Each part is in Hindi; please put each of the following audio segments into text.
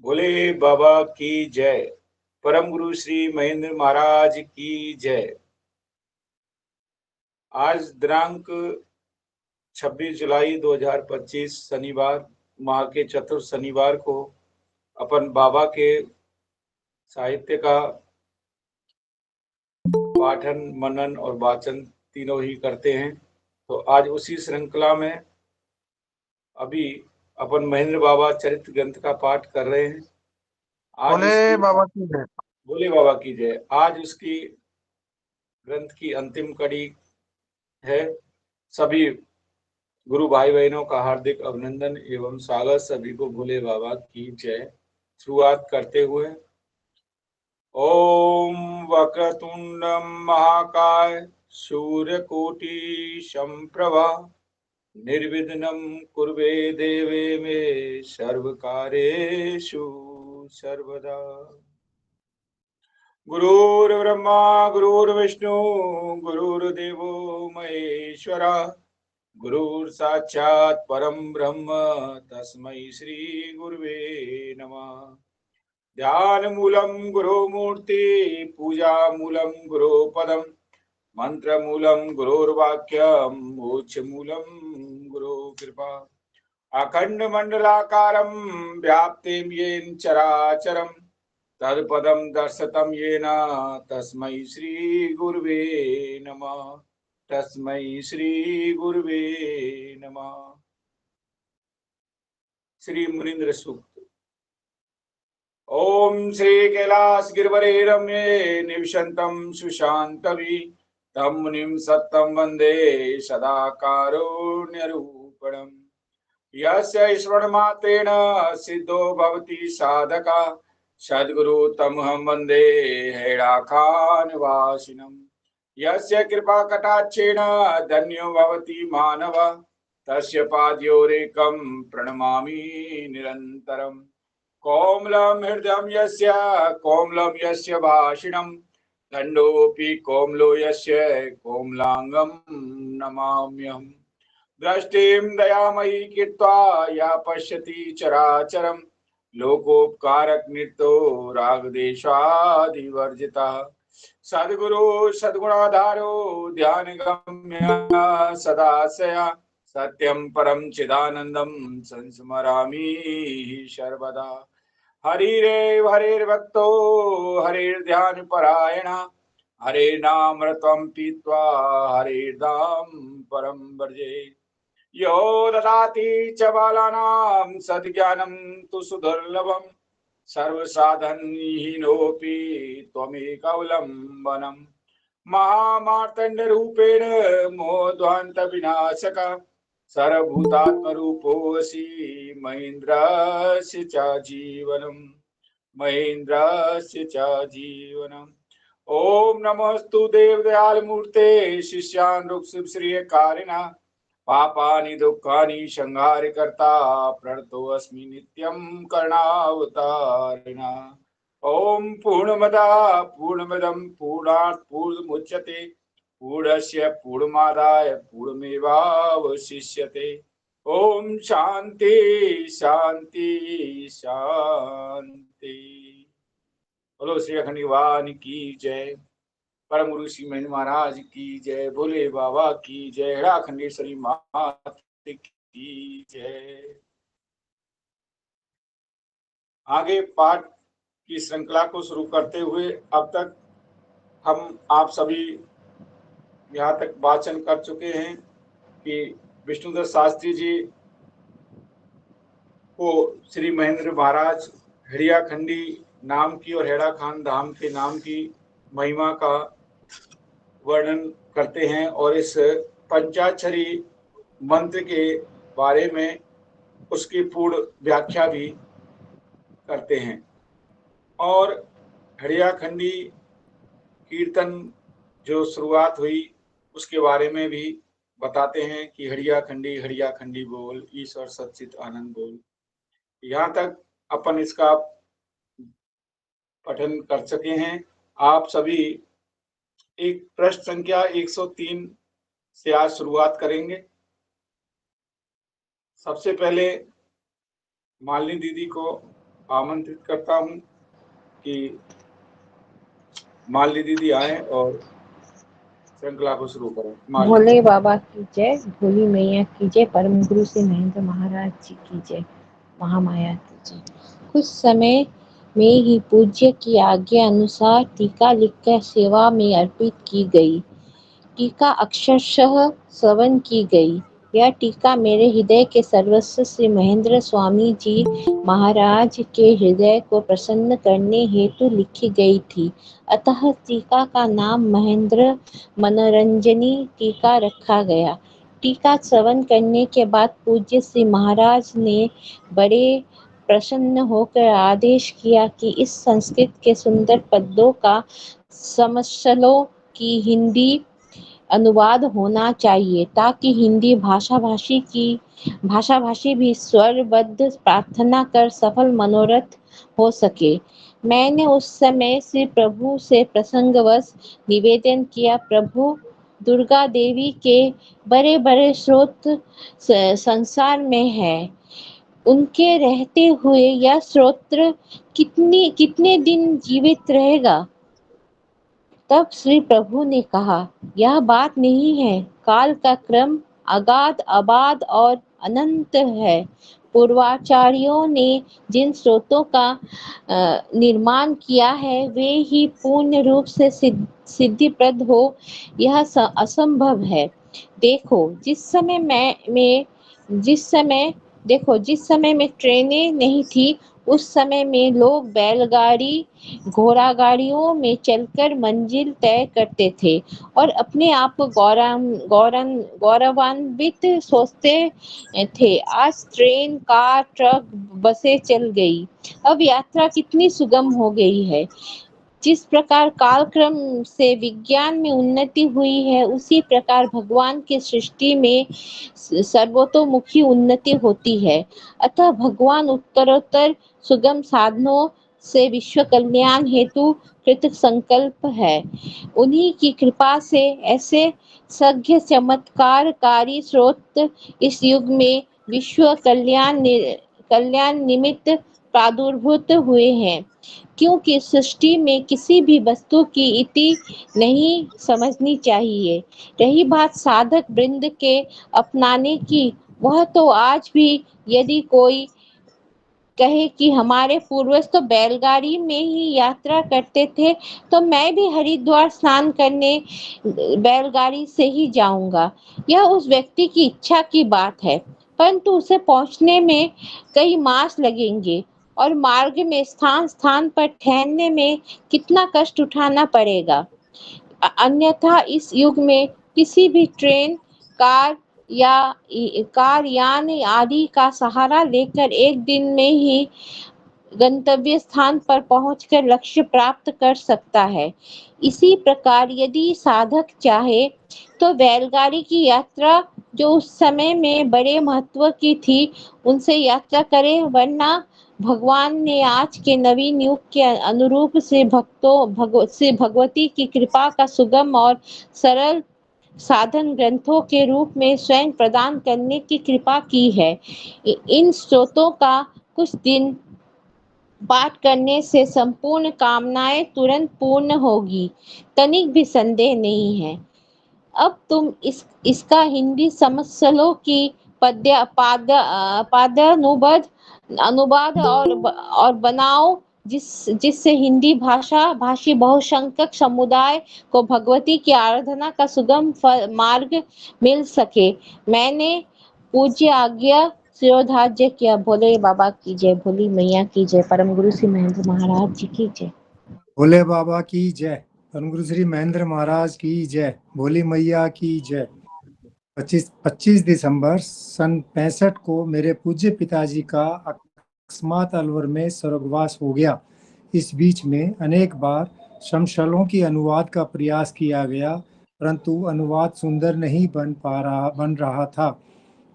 भोले बाबा की जय। परम गुरु श्री महेंद्र महाराज की जय। आज दिनांक 26 जुलाई 2025 शनिवार, माह के चतुर्थ शनिवार को अपन बाबा के साहित्य का पाठन, मनन और वाचन तीनों ही करते हैं। तो आज उसी श्रृंखला में अभी अपन महेंद्र बाबा चरित्र ग्रंथ का पाठ कर रहे हैं। आज भोले उसकी बाबा की जय। भोले बाबा की जय। आज उसकी ग्रंथ की अंतिम कड़ी है। सभी गुरु भाई बहनों का हार्दिक अभिनंदन एवं स्वागत। सभी को भोले बाबा की जय। शुरुआत करते हुए ओम वक्रतुंडम महाकाय सूर्यकोटि समप्रभा निर्विघ्नं कुर्वे देवे मे सर्वकार्येषु सर्वदा। गुरुर्ब्रह्मा गुरुर्विष्णु गुरुर्देवो महेश्वरा गुरुर्साक्षात् परम ब्रह्म तस्मै श्री गुरुवे नमः। ध्यान मूलम गुरु मूर्ति पूजा मूलम गुरु पदम मंत्र मूलम गुरुर्वाक्यम मोक्ष मूलम गुरु कृपा। अखंड मंडलाकारं व्याप्तिं येन चराचरं तत्पदं दर्शितं येन तस्मै श्री गुरुवे नमः। तस्मै श्री गुरुवे नमः। श्री मुनीन्द्र सूक्त। ओम श्री कैलास गिरिवरे रम्ये निवसन्तं सुशान्तवि तं मुनिं सत्तं वन्दे सदा कारुण्यरूपिणम्। यस्य स्मरणमात्रेण सिद्धो भवति साधका सद्गुरु तमहं वन्दे हैराखानवासिनम्। यस्य कृपा कटाक्षेण धन्यो भवति मानव तस्य पादयोरेकं प्रणमामि निरन्तरम्। कोमलं हृदयं यस्य कोमलं यस्य भाषिणं दण्डोऽपि कोमलो यस्य कोमलांगं नमाम्यहम्। दृष्टिं दयामयी कृत्वा या पश्यति चराचरं लोकोपकारक नित्यो रागदेशादिवर्जितः सद्गुरु सद्गुणाधारो ध्यानगम्य सदाशया सत्यं परं चिदानन्दं संस्मरामि सर्वदा। हरिरेव हरिर्भक्तो हरिर्ध्यानपरायण हरे नामृतं पीत्वा हरिर्दाम परं वर्जे। यो ददाति च बालानां सद्ज्ञानं तु सुदुर्लभम् सर्वसाधनहीनोऽपि त्वमेकावलम्बनम्। महामार्तण्डरूपेण मोध्वान्तविनाशक सर्वभूतात्मरूपोऽसि महेन्द्रस्य च जीवनम्। महेन्द्रस्य च जीवनम्। ओम नमोस्तु देवदयालमूर्ते शिष्यान् रुक्सुश्रियकारिणा पापानि दुःखानि संहारकर्ता प्रणतोऽस्मि नित्यं करुणावतारिणा। ओम पूर्णमदः पूर्णमिदं पूर्णात् पूर्णमुदच्यते पूर्णस्य पूर्णमादाय पूर्णमेवावशिष्यते। ओम शांति शांति शांति। बोलो श्री अखंड भगवान की जय। परम गुरु श्री महेंद्र महाराज की जय। भोले बाबा की जय। हेड़ाखंडेश्वरी माता की जय। आगे पाठ की श्रृंखला को शुरू करते हुए अब तक हम आप सभी यहाँ तक वाचन कर चुके हैं कि विष्णुदत्त शास्त्री जी को श्री महेंद्र महाराज हेड़ियाखंडी नाम की और हेड़ा खान धाम के नाम की महिमा का वर्णन करते हैं और इस पंचाक्षरी मंत्र के बारे में उसकी पूर्ण व्याख्या भी करते हैं और हेड़ियाखंडी कीर्तन जो शुरुआत हुई उसके बारे में भी बताते हैं कि हड़िया खंडी बोल ईश्वर सच्चित आनंद बोल। यहाँ तक अपन इसका पठन कर सके हैं। आप सभी एक पृष्ठ संख्या 103 से आज शुरुआत करेंगे। सबसे पहले मालिनी दीदी को आमंत्रित करता हूं कि मालिनी दीदी आए और श्रृंखला को शुरू करें। मालिनी। भोले बाबा की जय, भोली मैया की जय, परम गुरु श्री महेंद्र महाराज जी की जय, महामाया की जय। कुछ समय में ही पूज्य की आज्ञा अनुसार टीका लिखकर सेवा में अर्पित की गई। टीका अक्षरशः श्रवण की गई। यह टीका मेरे हृदय के सर्वस्व श्री महेंद्र स्वामी जी महाराज के हृदय को प्रसन्न करने हेतु लिखी गई थी। अतः टीका का नाम महेंद्र मनोरंजनी टीका रखा गया। टीका श्रवण करने के बाद पूज्य श्री महाराज ने बड़े प्रसन्न होकर आदेश किया कि इस संस्कृत के सुंदर पद्यों का समश्लों की हिंदी अनुवाद होना चाहिए, ताकि हिंदी भाषाभाषी भी स्वरबद्ध प्रार्थना कर सफल मनोरथ हो सके। मैंने उस समय श्री प्रभु से प्रसंगवश निवेदन किया, प्रभु, दुर्गा देवी के बड़े बड़े स्रोत संसार में है, उनके रहते हुए यह स्रोत्र कितने दिन जीवित रहेगा। तब श्री प्रभु ने कहा, यह बात नहीं है, काल का क्रम अगाध अबाध और अनंत है। पूर्वाचार्यों ने जिन स्रोतों का निर्माण किया है वे ही पूर्ण रूप से सिद्धिप्रद हो, यह असंभव है। देखो जिस समय में ट्रेनें नहीं थी, उस समय में लोग बैलगाड़ी घोड़ा गाड़ियों में चलकर मंजिल तय करते थे और अपने आप को गौरवान्वित सोचते थे। आज ट्रेन, कार, ट्रक, बसें चल गई, अब यात्रा कितनी सुगम हो गई है। जिस प्रकार कालक्रम से विज्ञान में उन्नति हुई है, उसी प्रकार भगवान की सृष्टि में सर्वतोमुखी उन्नति होती है। अतः भगवान उत्तरोत्तर सुगम साधनों से विश्व कल्याण हेतु कृत संकल्प है। उन्हीं की कृपा से ऐसे सघ्य चमत्कारकारी स्रोत इस युग में विश्व कल्याण निमित्त प्रादुर्भूत हुए हैं, क्योंकि सृष्टि में किसी भी वस्तु की इति नहीं समझनी चाहिए। रही बात साधक वृंद के अपनाने की, वह तो आज भी यदि कोई कहे कि हमारे पूर्वज तो बैलगाड़ी में ही यात्रा करते थे, तो मैं भी हरिद्वार स्नान करने बैलगाड़ी से ही जाऊंगा। यह उस व्यक्ति की इच्छा की बात है, परंतु उसे पहुंचने में कई मास लगेंगे और मार्ग में स्थान स्थान पर ठहरने में कितना कष्ट उठाना पड़ेगा। अन्यथा इस युग में किसी भी ट्रेन, कार यान आदि का सहारा लेकर एक दिन में ही गंतव्य स्थान पर पहुंचकर लक्ष्य प्राप्त कर सकता है। इसी प्रकार यदि साधक चाहे तो बैलगाड़ी की यात्रा, जो उस समय में बड़े महत्व की थी, उनसे यात्रा करे, वरना भगवान ने आज के नवीन युग के अनुरूप से भगवती की कृपा का सुगम और सरल साधन ग्रंथों के रूप में स्वयं प्रदान करने की कृपा की है। इन स्रोतों का कुछ दिन पाठ करने से संपूर्ण कामनाएं तुरंत पूर्ण होगी, तनिक भी संदेह नहीं है। अब तुम इसका हिंदी समझ लो कि अनुवाद और बनाओ, जिससे हिंदी भाषी बहुसंख्यक समुदाय को भगवती की आराधना का सुगम मार्ग मिल सके। मैंने पूज्य आज्ञा शिरोधार्य किया। भोले बाबा की जय, भोली मैया की जय, परम गुरु श्री महेंद्र महाराज जी की जय। भोले बाबा की जय, परम गुरु श्री महेंद्र महाराज की जय, भोली मैया की जय। 25 दिसंबर सन 65 को मेरे पूज्य पिताजी का अकस्मात अलवर में स्वर्गवास हो गया। इस बीच में अनेक बार समशलों की अनुवाद का प्रयास किया गया, परंतु अनुवाद सुंदर नहीं बन रहा था।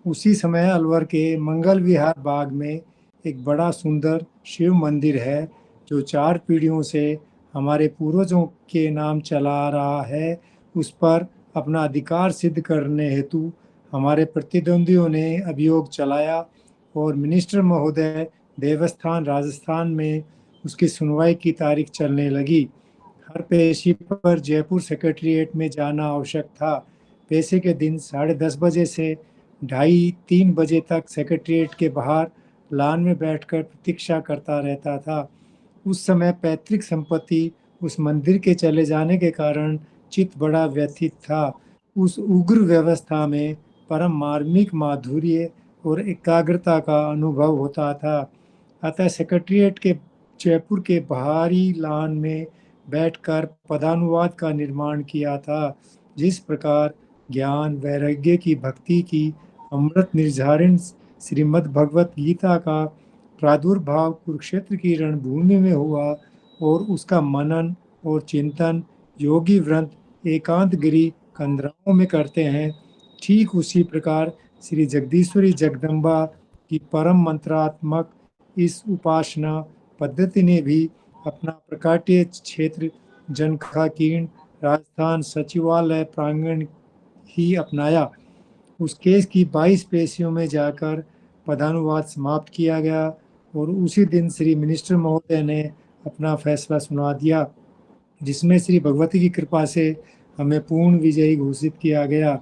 उसी समय अलवर के मंगल विहार बाग में एक बड़ा सुंदर शिव मंदिर है, जो 4 पीढ़ियों से हमारे पूर्वजों के नाम चला आ रहा है। उस पर अपना अधिकार सिद्ध करने हेतु हमारे प्रतिद्वंदियों ने अभियोग चलाया और मिनिस्टर महोदय देवस्थान राजस्थान में उसकी सुनवाई की तारीख चलने लगी। हर पेशी पर जयपुर सेक्रेटेरिएट में जाना आवश्यक था। पेशी के दिन 10:30 से 2:30-3 बजे तक सेक्रेटेरिएट के बाहर लान में बैठकर प्रतीक्षा करता रहता था। उस समय पैतृक संपत्ति उस मंदिर के चले जाने के कारण चित्त बड़ा व्यथित था। उस उग्र व्यवस्था में परम मार्मिक माधुर्य और एकाग्रता का अनुभव होता था। अतः सेक्रेटेरिएट के जयपुर के बाहरी लान में बैठकर पदानुवाद का निर्माण किया था। जिस प्रकार ज्ञान वैराग्य की भक्ति की अमृत निर्झारण श्रीमद् भगवत गीता का प्रादुर्भाव कुरुक्षेत्र की रणभूमि में हुआ और उसका मनन और चिंतन योगी वृंद एकांत गिरी कंदराओं में करते हैं, ठीक उसी प्रकार श्री जगदीश्वरी जगदम्बा की परम मंत्रात्मक इस उपासना पद्धति ने भी अपना प्रकाट्य क्षेत्र जनखाकीर्ण राजस्थान सचिवालय प्रांगण ही अपनाया। उस केस की 22 पेशियों में जाकर पदानुवाद समाप्त किया गया और उसी दिन श्री मिनिस्टर महोदय ने अपना फैसला सुना दिया, जिसमें श्री भगवती की कृपा से हमें पूर्ण विजयी घोषित किया गया।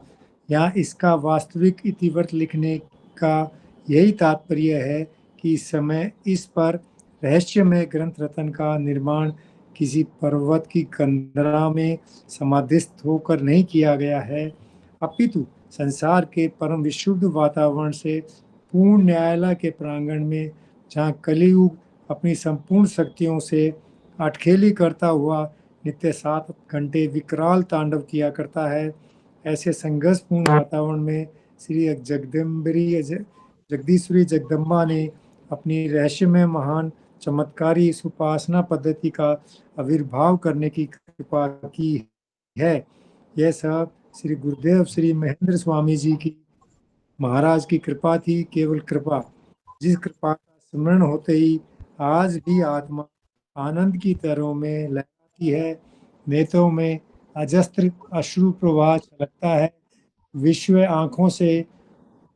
यहाँ इसका वास्तविक इतिवृत्त लिखने का यही तात्पर्य है कि इस समय इस पर रहस्यमय ग्रंथ रत्न का निर्माण किसी पर्वत की कंदरा में समाधिस्थ होकर नहीं किया गया है, अपितु संसार के परम विशुद्ध वातावरण से पूर्ण न्यायालय के प्रांगण में, जहाँ कलियुग अपनी संपूर्ण शक्तियों से अटखेली करता हुआ नित्य 7 घंटे विकराल तांडव किया करता है, ऐसे संघर्षपूर्ण वातावरण में श्री जगदीश्वरी जगदम्बा ने अपनी रहस्यमय महान चमत्कारी इस उपासना पद्धति का आविर्भाव करने की कृपा की है। यह सब श्री गुरुदेव श्री महेंद्र स्वामी जी की महाराज की कृपा थी, केवल कृपा, जिस कृपा का स्मरण होते ही आज भी आत्मा आनंद की तरह में लहराती है, नेत्रों में अजस्त्र अश्रु प्रवाह छलकता है, विश्व आंखों से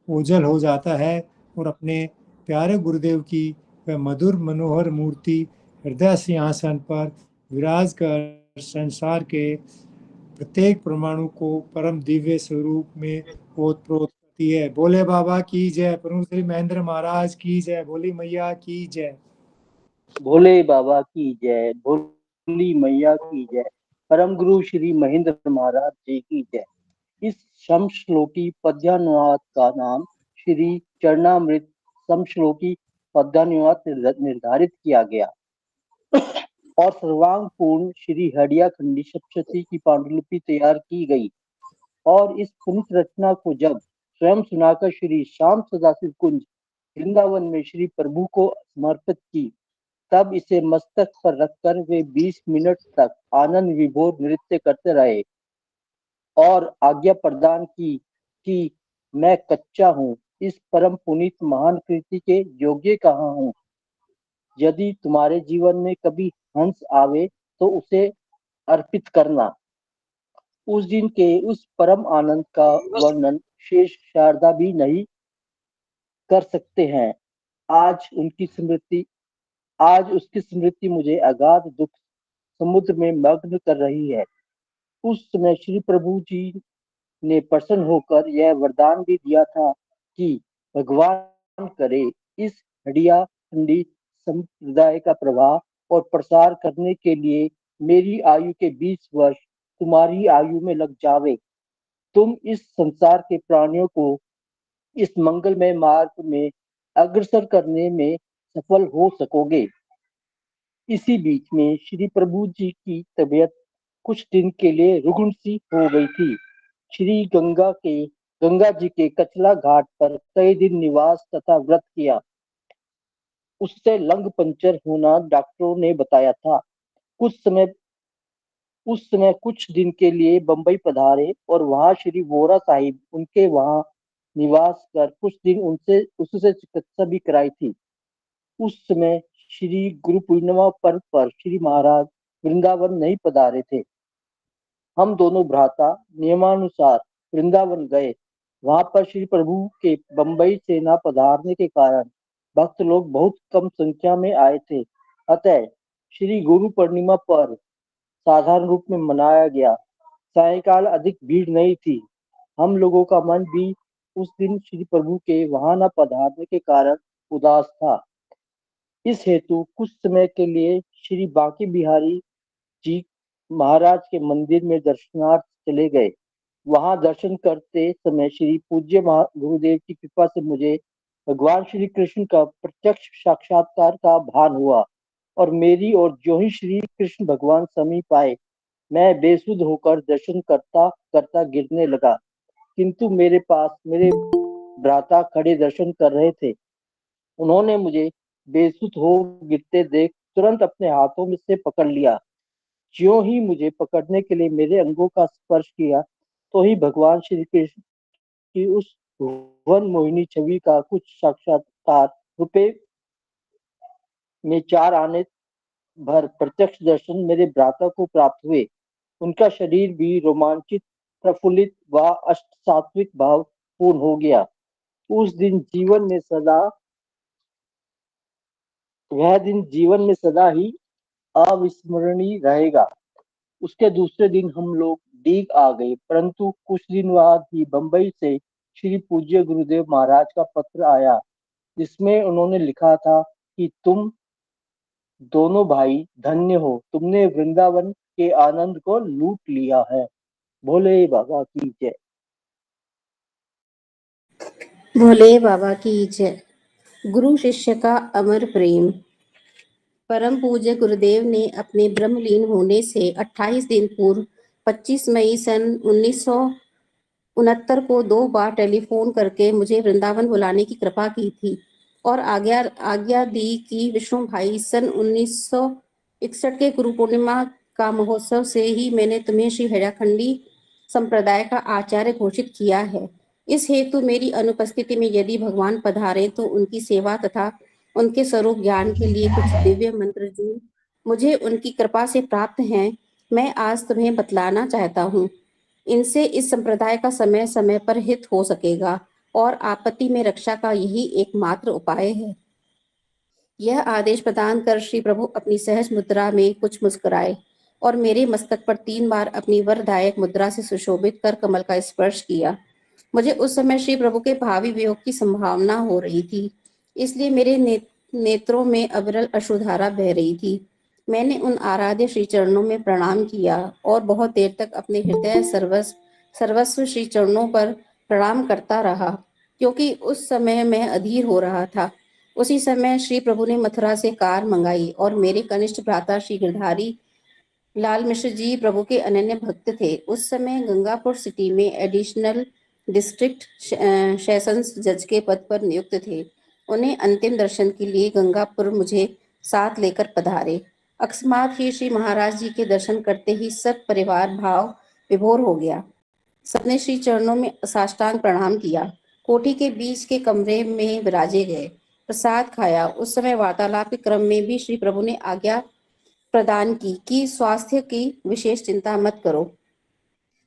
ओझल हो जाता है और अपने प्यारे गुरुदेव की वह मधुर मनोहर मूर्ति हृदय सिंहासन पर विराज कर संसार के प्रत्येक परमाणु को परम दिव्य स्वरूप में ओतप्रोत करती है। बोले बाबा की जय, प्रभु श्री महेंद्र महाराज की जय, बोली मैया की जय। भोले बाबा की जय, भोली मैया की जय, परम गुरु श्री महेंद्र महाराज जी की जय। इस समश्लोकी पद्यानुवाद का नाम श्री चरणामृत समश्लोकी पद्यानुवाद निर्धारित किया गया और सर्वांग पूर्ण श्री हडिया खंडी सप्तशती की पांडुलिपि तैयार की गई और इस पुनित रचना को जब स्वयं सुनाकर श्री श्याम सदाशिव कुंज वृंदावन में श्री प्रभु को समर्पित की, तब इसे मस्तक पर रखकर वे 20 मिनट तक आनंद विभोर नृत्य करते रहे और आज्ञा प्रदान की कि मैं कच्चा हूँ, इस परम पुनीत महान कृति के योग्य कहाँ हूँ। यदि तुम्हारे जीवन में कभी हंस आवे तो उसे अर्पित करना। उस दिन के उस परम आनंद का वर्णन शेष शारदा भी नहीं कर सकते हैं। आज उसकी स्मृति मुझे अगाध दुख समुद्र में मग्न कर रही है। उस समय श्री प्रभु जी ने प्रसन्न होकर यह वरदान भी दिया था कि भगवान करे इस हडिया खंडी संप्रदाय का प्रभाव और प्रसार करने के लिए मेरी आयु के 20 वर्ष तुम्हारी आयु में लग जावे। तुम इस संसार के प्राणियों को इस मंगलमय मार्ग में अग्रसर करने में सफल हो सकोगे। इसी बीच में श्री प्रभु जी की तबीयत कुछ दिन के लिए रुग्ण सी हो गई थी। श्री गंगा जी के कचला घाट पर कई दिन निवास तथा व्रत किया। उससे लंग पंचर होना डॉक्टरों ने बताया था। उस समय कुछ दिन के लिए बंबई पधारे और वहां श्री वोरा साहिब उनके वहां निवास कर कुछ दिन उससे चिकित्सा भी कराई थी। उस समय श्री गुरु पूर्णिमा पर्व पर श्री महाराज वृंदावन नहीं पधारे थे। हम दोनों भ्राता नियमानुसार वृंदावन गए। वहां पर श्री प्रभु के बंबई से न पधारने के कारण भक्त लोग बहुत कम संख्या में आए थे, अतः श्री गुरु पूर्णिमा पर साधारण रूप में मनाया गया। सायंकाल अधिक भीड़ नहीं थी। हम लोगों का मन भी उस दिन श्री प्रभु के वहां न पधारने के कारण उदास था। इस हेतु कुछ समय के लिए श्री बांके बिहारी जी महाराज के मंदिर में दर्शनार्थ चले गए। वहां दर्शन करते समय श्री पूज्य गुरुदेव की कृपा से मुझे भगवान श्री कृष्ण का प्रत्यक्ष साक्षात्कार का भान हुआ और मेरी ओर जो ही श्री कृष्ण भगवान समीप आए, मैं बेसुध होकर दर्शन करता करता गिरने लगा, किंतु मेरे पास मेरे भ्राता खड़े दर्शन कर रहे थे। उन्होंने मुझे बेसुध हो गिरते देख तुरंत अपने हाथों में से पकड़ लिया। ज्यों ही मुझे पकड़ने के लिए मेरे अंगों का स्पर्श किया, तो ही भगवान श्री कृष्ण की उस वन मोहिनी छवि का कुछ साक्षात्कार रुपए में 4 आने भर प्रत्यक्ष दर्शन मेरे भ्राता को प्राप्त हुए। उनका शरीर भी रोमांचित, प्रफुल्लित व अष्ट सात्विक भाव पूर्ण हो गया। उस दिन जीवन में सदा वह दिन जीवन में सदा ही अविस्मरणीय रहेगा। उसके दूसरे दिन हम लोग डीग आ गए, परंतु कुछ दिन बाद ही बंबई से श्री पूज्य गुरुदेव महाराज का पत्र आया, जिसमें उन्होंने लिखा था कि तुम दोनों भाई धन्य हो, तुमने वृंदावन के आनंद को लूट लिया है। भोले बाबा की जय। भोले बाबा की जय। गुरु शिष्य का अमर प्रेम। परम पूज्य गुरुदेव ने अपने ब्रह्मलीन होने से 28 दिन पूर्व 25 मई सन 1969 को 2 बार टेलीफोन करके मुझे वृंदावन बुलाने की कृपा की थी और आज्ञा दी कि विष्णु भाई सन 1961 के गुरु पूर्णिमा का महोत्सव से ही मैंने तुम्हें श्री हैराखंडी संप्रदाय का आचार्य घोषित किया है। इस हेतु मेरी अनुपस्थिति में यदि भगवान पधारे तो उनकी सेवा तथा उनके स्वरूप ज्ञान के लिए कुछ दिव्य मंत्र जो मुझे उनकी कृपा से प्राप्त हैं, मैं आज तुम्हें बतलाना चाहता हूँ। इनसे इस संप्रदाय का समय समय पर हित हो सकेगा और आपत्ति में रक्षा का यही एकमात्र उपाय है। यह आदेश प्रदान कर श्री प्रभु अपनी सहज मुद्रा में कुछ मुस्कुराए और मेरे मस्तक पर 3 बार अपनी वरदायक मुद्रा से सुशोभित कर कमल का स्पर्श किया। मुझे उस समय श्री प्रभु के भावी वियोग की संभावना हो रही थी, इसलिए मेरे नेत्रों में अविरल अश्रुधारा बह रही थी। मैंने उन आराध्य श्री चरणों में प्रणाम किया और बहुत देर तक अपने हृदय सर्वस्व श्री चरणों पर प्रणाम करता रहा, क्योंकि उस समय मैं अधीर हो रहा था। उसी समय श्री प्रभु ने मथुरा से कार मंगाई और मेरे कनिष्ठ भ्राता श्री गिरधारी लाल मिश्र जी प्रभु के अनन्य भक्त थे। उस समय गंगापुर सिटी में एडिशनल डिस्ट्रिक्ट सेशंस जज के पद पर नियुक्त थे। उन्हें अंतिम दर्शन के लिए गंगापुर मुझे साथ लेकर पधारे। अकस्मात ही श्री महाराज जी के दर्शन करते ही सब परिवार भाव विभोर हो गया। सबने श्री चरणों में साष्टांग प्रणाम किया। कोठी के बीच के कमरे में विराजे गए, प्रसाद खाया। उस समय वार्तालाप के क्रम में भी श्री प्रभु ने आज्ञा प्रदान की कि स्वास्थ्य की विशेष चिंता मत करो,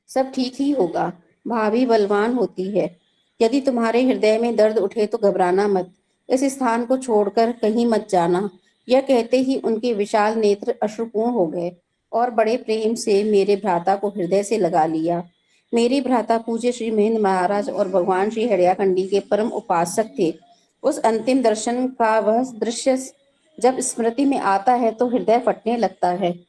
सब ठीक ही होगा। भाभी बलवान होती है। यदि तुम्हारे हृदय में दर्द उठे तो घबराना मत, इस स्थान को छोड़कर कहीं मत जाना। यह कहते ही उनके विशाल नेत्र अश्रुपूर्ण हो गए और बड़े प्रेम से मेरे भ्राता को हृदय से लगा लिया। मेरे भ्राता पूज्य श्री महेंद्र महाराज और भगवान श्री हैराखंडी के परम उपासक थे। उस अंतिम दर्शन का वह दृश्य जब स्मृति में आता है तो हृदय फटने लगता है।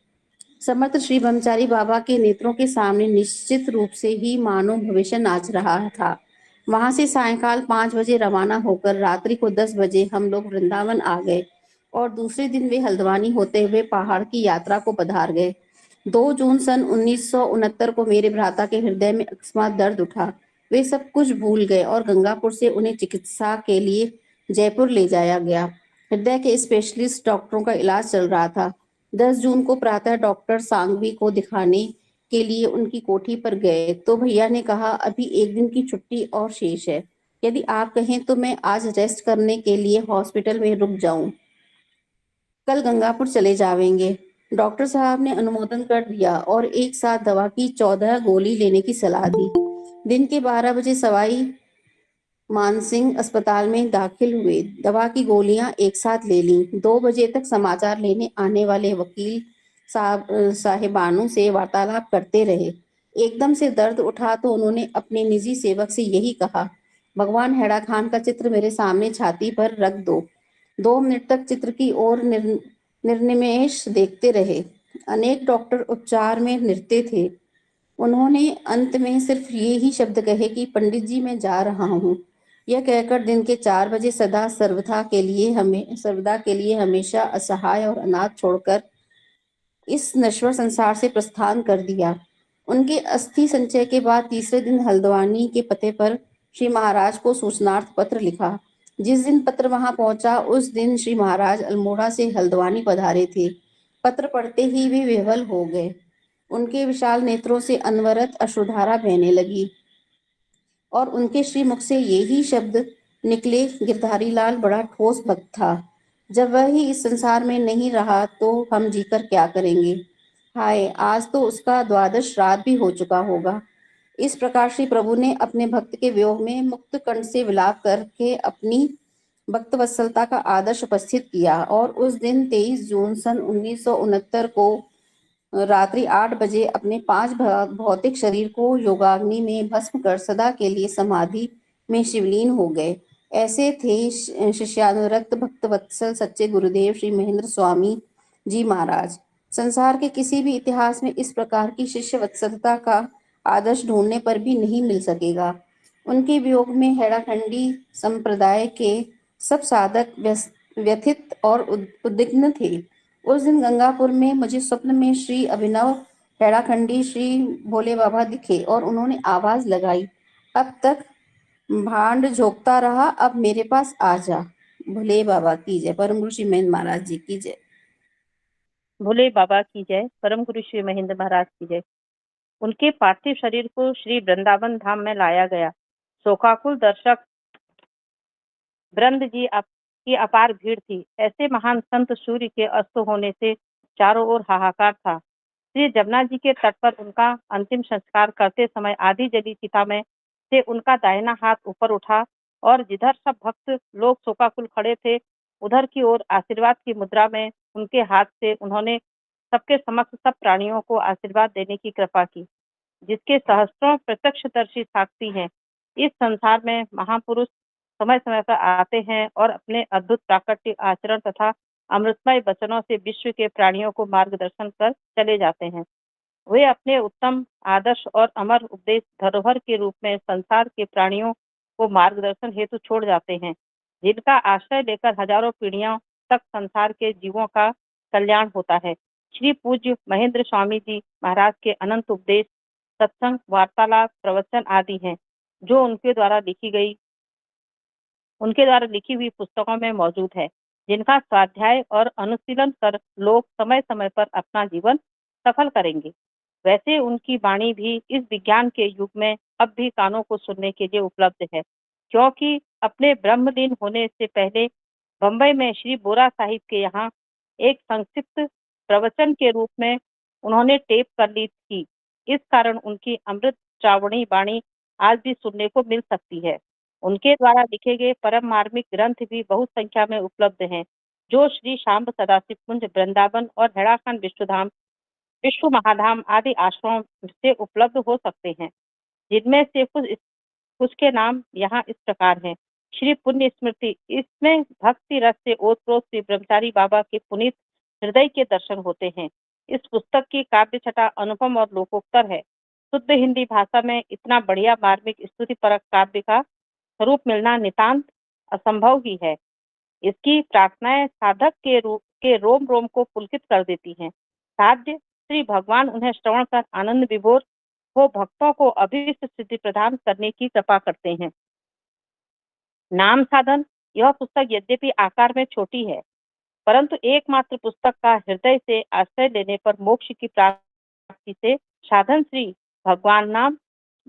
समर्थ श्री ब्रह्मचारी बाबा के नेत्रों के सामने निश्चित रूप से ही मानो भविष्य नाच रहा था। वहां से सायंकाल 5 बजे रवाना होकर रात्रि को 10 बजे हम लोग वृंदावन आ गए और दूसरे दिन वे हल्द्वानी होते हुए पहाड़ की यात्रा को पधार गए। 2 जून सन 1969 को मेरे भ्राता के हृदय में अकस्मात दर्द उठा। वे सब कुछ भूल गए और गंगापुर से उन्हें चिकित्सा के लिए जयपुर ले जाया गया। हृदय के स्पेशलिस्ट डॉक्टरों का इलाज चल रहा था। 10 जून को प्रातः डॉक्टर सांघवी को दिखाने के लिए उनकी कोठी पर गए तो भैया ने कहा, अभी 1 दिन की छुट्टी और शेष है। यदि आप कहें तो मैं आज रेस्ट करने के लिए हॉस्पिटल में रुक जाऊं, कल गंगापुर चले जावेंगे। डॉक्टर साहब ने अनुमोदन कर दिया और एक साथ दवा की 14 गोली लेने की सलाह दी। दिन के 12 बजे सवाई मानसिंह अस्पताल में दाखिल हुए। दवा की गोलियां एक साथ ले लीं। 2 बजे तक समाचार लेने आने वाले वकील साहिबानों से वार्तालाप करते रहे। एकदम से दर्द उठा तो उन्होंने अपने निजी सेवक से यही कहा, भगवान हैड़ा खान का चित्र मेरे सामने छाती पर रख दो। 2 मिनट तक चित्र की ओर निर्निमेष देखते रहे। अनेक डॉक्टर उपचार में निरते थे। उन्होंने अंत में सिर्फ ये ही शब्द कहे कि पंडित जी मैं जा रहा हूँ। यह कहकर दिन के 4 बजे सर्वदा के लिए हमेशा असहाय और अनाथ छोड़कर इस नश्वर संसार से प्रस्थान कर दिया। उनके अस्थि संचय के बाद तीसरे दिन हल्द्वानी के पते पर श्री महाराज को सूचनार्थ पत्र लिखा। जिस दिन पत्र वहां पहुंचा उस दिन श्री महाराज अल्मोड़ा से हल्द्वानी पधारे थे। पत्र पढ़ते ही वे विह्वल हो गए। उनके विशाल नेत्रों से अनवरत अश्रुधारा बहने लगी और उनके श्रीमुख से यही शब्द निकले, गिरधारी लाल बड़ा ठोस भक्त था। जब वह ही इस संसार में नहीं रहा तो हम जीकर क्या करेंगे। हाय, आज तो उसका द्वादश श्राद्ध भी हो चुका होगा। इस प्रकार श्री प्रभु ने अपने भक्त के वियोग में मुक्त कंठ से विलाप करके अपनी भक्त वत्सलता का आदर्श उपस्थित किया और उस दिन 23 जून सन 1969 को रात्रि 8 बजे अपने 5 भौतिक शरीर को योगाग्नि में भस्म कर सदा के लिए समाधि में शिवलीन हो गए। ऐसे थे शिष्यानुरक्त भक्त वत्सल सच्चे गुरुदेव श्री महेंद्र स्वामी जी महाराज। संसार के किसी भी इतिहास में इस प्रकार की शिष्य वत्सलता का आदर्श ढूंढने पर भी नहीं मिल सकेगा। उनके वियोग में हैड़ाखंडी संप्रदाय के सब साधक व्यथित और उद्विग्न थे। उस दिन गंगापुर में मुझे स्वप्न में श्री अभिनव हैड़ाखंडी श्री भोले बाबा दिखे और उन्होंने आवाज लगाई, अब तक भांड झोंकता रहा, अब मेरे पास आ जा। भोले बाबा की जय। परम गुरु श्री महेंद्र महाराज जी की जय। भोले बाबा की जय। परम गुरु श्री महेंद्र महाराज की जय। उनके पार्थिव शरीर को श्री वृंदावन धाम में लाया गया। शोकाकुल दर्शक वृंद जी की अपार भीड़ थी। ऐसे महान संत सूर्य के अस्त होने से चारों ओर हाहाकार था। श्री जमुना जी के तट पर उनका अंतिम संस्कार करते समय आधी जली चिता में से उनका दाहिना हाथ ऊपर उठा और जिधर सब भक्त लोग शोकाकुल खड़े थे उधर की ओर आशीर्वाद की मुद्रा में उनके हाथ से उन्होंने सबके समक्ष सब प्राणियों को आशीर्वाद देने की कृपा की, जिसके सहस्त्रों प्रत्यक्षदर्शी साक्षी हैं। इस संसार में महापुरुष समय समय पर आते हैं और अपने अद्भुत प्राकृतिक आचरण तथा अमृतमय वचनों से विश्व के प्राणियों को मार्गदर्शन कर चले जाते हैं। वे अपने उत्तम आदर्श और अमर उपदेश धरोहर के रूप में संसार के प्राणियों को मार्गदर्शन हेतु छोड़ जाते हैं, जिनका आश्रय लेकर हजारों पीढ़ियों तक संसार के जीवों का कल्याण होता है। श्री पूज्य महेंद्र स्वामी जी महाराज के अनंत उपदेश, सत्संग, वार्तालाप, प्रवचन आदि हैं, जो उनके द्वारा लिखी हुई पुस्तकों में मौजूद है, जिनका स्वाध्याय और अनुशीलन कर लोग समय समय पर अपना जीवन सफल करेंगे। वैसे उनकी वाणी भी इस विज्ञान के युग में अब भी कानों को सुनने के लिए उपलब्ध है, क्योंकि अपने ब्रह्मलीन होने से पहले बम्बई में श्री बोरा साहिब के यहाँ एक संक्षिप्त प्रवचन के रूप में उन्होंने टेप कर ली थी। इस कारण उनकी अमृत श्रावणी वाणी आज भी सुनने को मिल सकती है। उनके द्वारा लिखे गए परम मार्मिक ग्रंथ भी बहुत संख्या में उपलब्ध हैं, जो श्री शाम्ब सदाशिव कुंज वृंदावन और हैड़ाखंड विश्व महाधाम आदि आश्रमों से उपलब्ध हो सकते हैं, जिनमें से कुछ के नाम यहाँ इस प्रकार हैं। श्री पुण्य स्मृति, इसमें भक्ति रस से ओतप्रोत श्री ब्रह्मचारी बाबा के पुनीत हृदय के दर्शन होते हैं। इस पुस्तक की काव्य छटा अनुपम और लोकोत्तर है। शुद्ध हिंदी भाषा में इतना बढ़िया मार्मिक स्तुति परक काव्य का स्वरूप मिलना नितांत असंभव ही है। इसकी प्रार्थनाएं साधक के रोम रोम को पुलकित कर देती हैं। साध्य श्री भगवान उन्हें श्रवण कर आनंद विभोर हो भक्तों को अभीष्ट सिद्धि प्रदान करने की कृपा करते हैं। नाम साधन, यह पुस्तक यद्यपि आकार में छोटी है, परंतु एकमात्र पुस्तक का हृदय से आश्रय लेने पर मोक्ष की प्राप्ति से साधन श्री भगवान नाम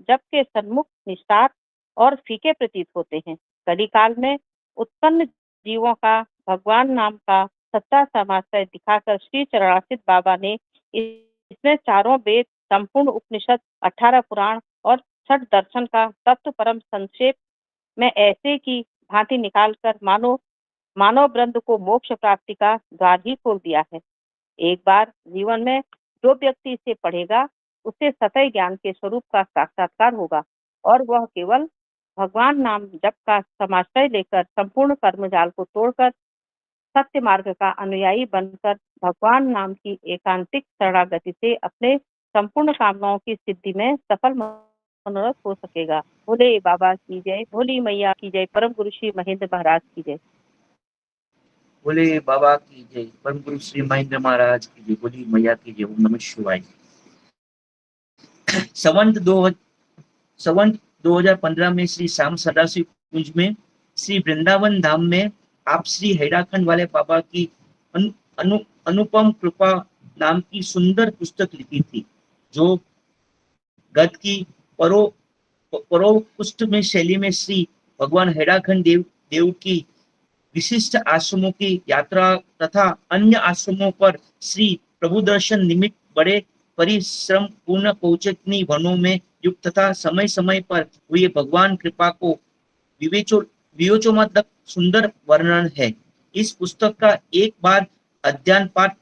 जप के सन्मुख निस्तार और फीके प्रतीत होते हैं। कलिकाल में उत्पन्न जीवों का भगवान नाम का सच्चा समाश्रय दिखाकर श्री चरणासित बाबा ने इसमें चारों वेद, संपूर्ण उपनिषद, 18 पुराण और 6 दर्शन का तत्व परम संक्षेप में ऐसे की भांति निकालकर मानव वृंद को मोक्ष प्राप्ति का द्वार ही खोल दिया है। एक बार जीवन में जो व्यक्ति इसे पढ़ेगा उससे सतह ज्ञान के स्वरूप का साक्षात्कार होगा और वह केवल भगवान नाम जप का समाश्रय लेकर संपूर्ण कर्मजाल को तोड़कर सत्य मार्ग का अनुयायी बनकर भगवान नाम की एकांतिक शरणागति से अपने संपूर्ण कामनाओं की सिद्धि में सफल मनोरथ हो सकेगा। भोले बाबा की जय, भोली मैया की जय, परम गुरु श्री महेंद्र महाराज की जय। बोले बाबा की जय, परम गुरु श्री महेंद्र महाराज की जय, बोली मैया की जय। ओम नमः शिवाय। संवत 2015 में श्री श्याम सदाशिव कुंज में श्री वृंदावन धाम में आप श्री हैराखंड वाले बाबा की अनुपम कृपा नाम की सुंदर पुस्तक लिखी थी, जो गद की परोपपुष्ट में शैली में श्री भगवान हैराखंड देव की विशिष्ट आश्रमों की यात्रा तथा अन्य आश्रमों पर श्री प्रभु दर्शन निमित्त बड़े परिश्रम पूर्ण पहुंचनी वनों में युक्त तथा समय समय पर हुए भगवान कृपा को विवेचोत्मक सुंदर वर्णन है। इस पुस्तक का एक बार अध्ययन पाठ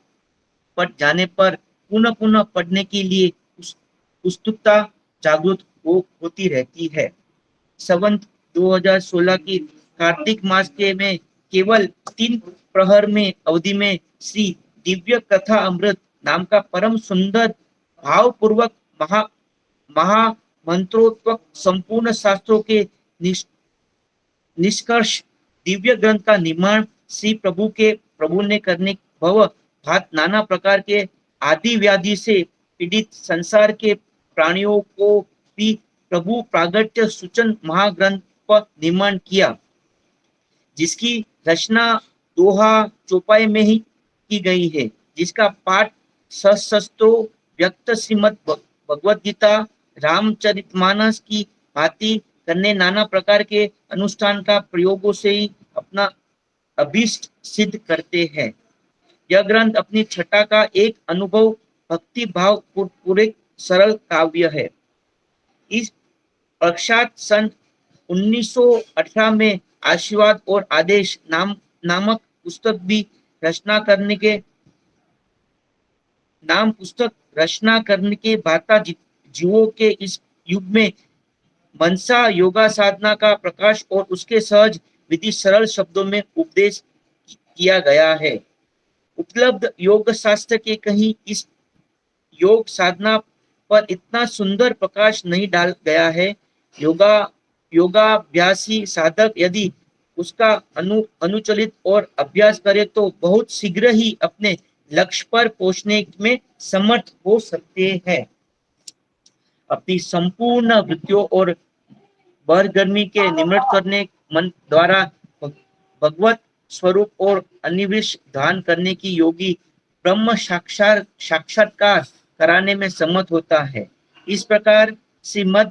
पढ़ जाने पर पुनः पुनः पढ़ने के लिए उत्सुकता जागृत होती रहती है। संवत 2016 की कार्तिक मास के में केवल 3 प्रहर में अवधि में श्री दिव्य कथा अमृत नाम का परम सुंदर भावपूर्वक महामंत्रोत्वक संपूर्ण शास्त्रों के निष्कर्ष दिव्य ग्रंथ का निर्माण श्री प्रभु ने करने भव भात नाना प्रकार के आदि व्याधि से पीड़ित संसार के प्राणियों को भी प्रभु प्रागट्य सूचन महाग्रंथ पर निर्माण किया, जिसकी रचना दोहा चौपाई में ही की गई है, जिसका पाठ सशस्त्रो व्यक्त श्रीमद् भगवद गीता रामचरितमानस की भांति करने नाना प्रकार के अनुष्ठान का प्रयोगों से ही अपना अभीष्ट सिद्ध करते हैं। यह ग्रंथ अपनी छटा का एक अनुभव भक्ति भाव पूरे सरल काव्य है। इस पश्चात सन 1918 में आशीर्वाद और आदेश नामक पुस्तक भी रचना करने के भाता जीवों के इस युग में मनसा योगा साधना का प्रकाश और उसके सहज विधि सरल शब्दों में उपदेश किया गया है। उपलब्ध योग शास्त्र के कहीं इस योग साधना पर इतना सुंदर प्रकाश नहीं डाल गया है। योगाभ्यासी साधक यदि उसका अनुचलित और अभ्यास करे तो बहुत शीघ्र ही अपने लक्ष्य पर पहुंचने में समर्थ हो सकते हैं। अपनी संपूर्ण वृत्तियों और बरगर्मी के निमृत करने मन द्वारा भगवत स्वरूप और अनिविश ध्यान करने की योगी ब्रह्म साक्षात्कार कराने में सम्मत होता है। इस प्रकार श्रीमद्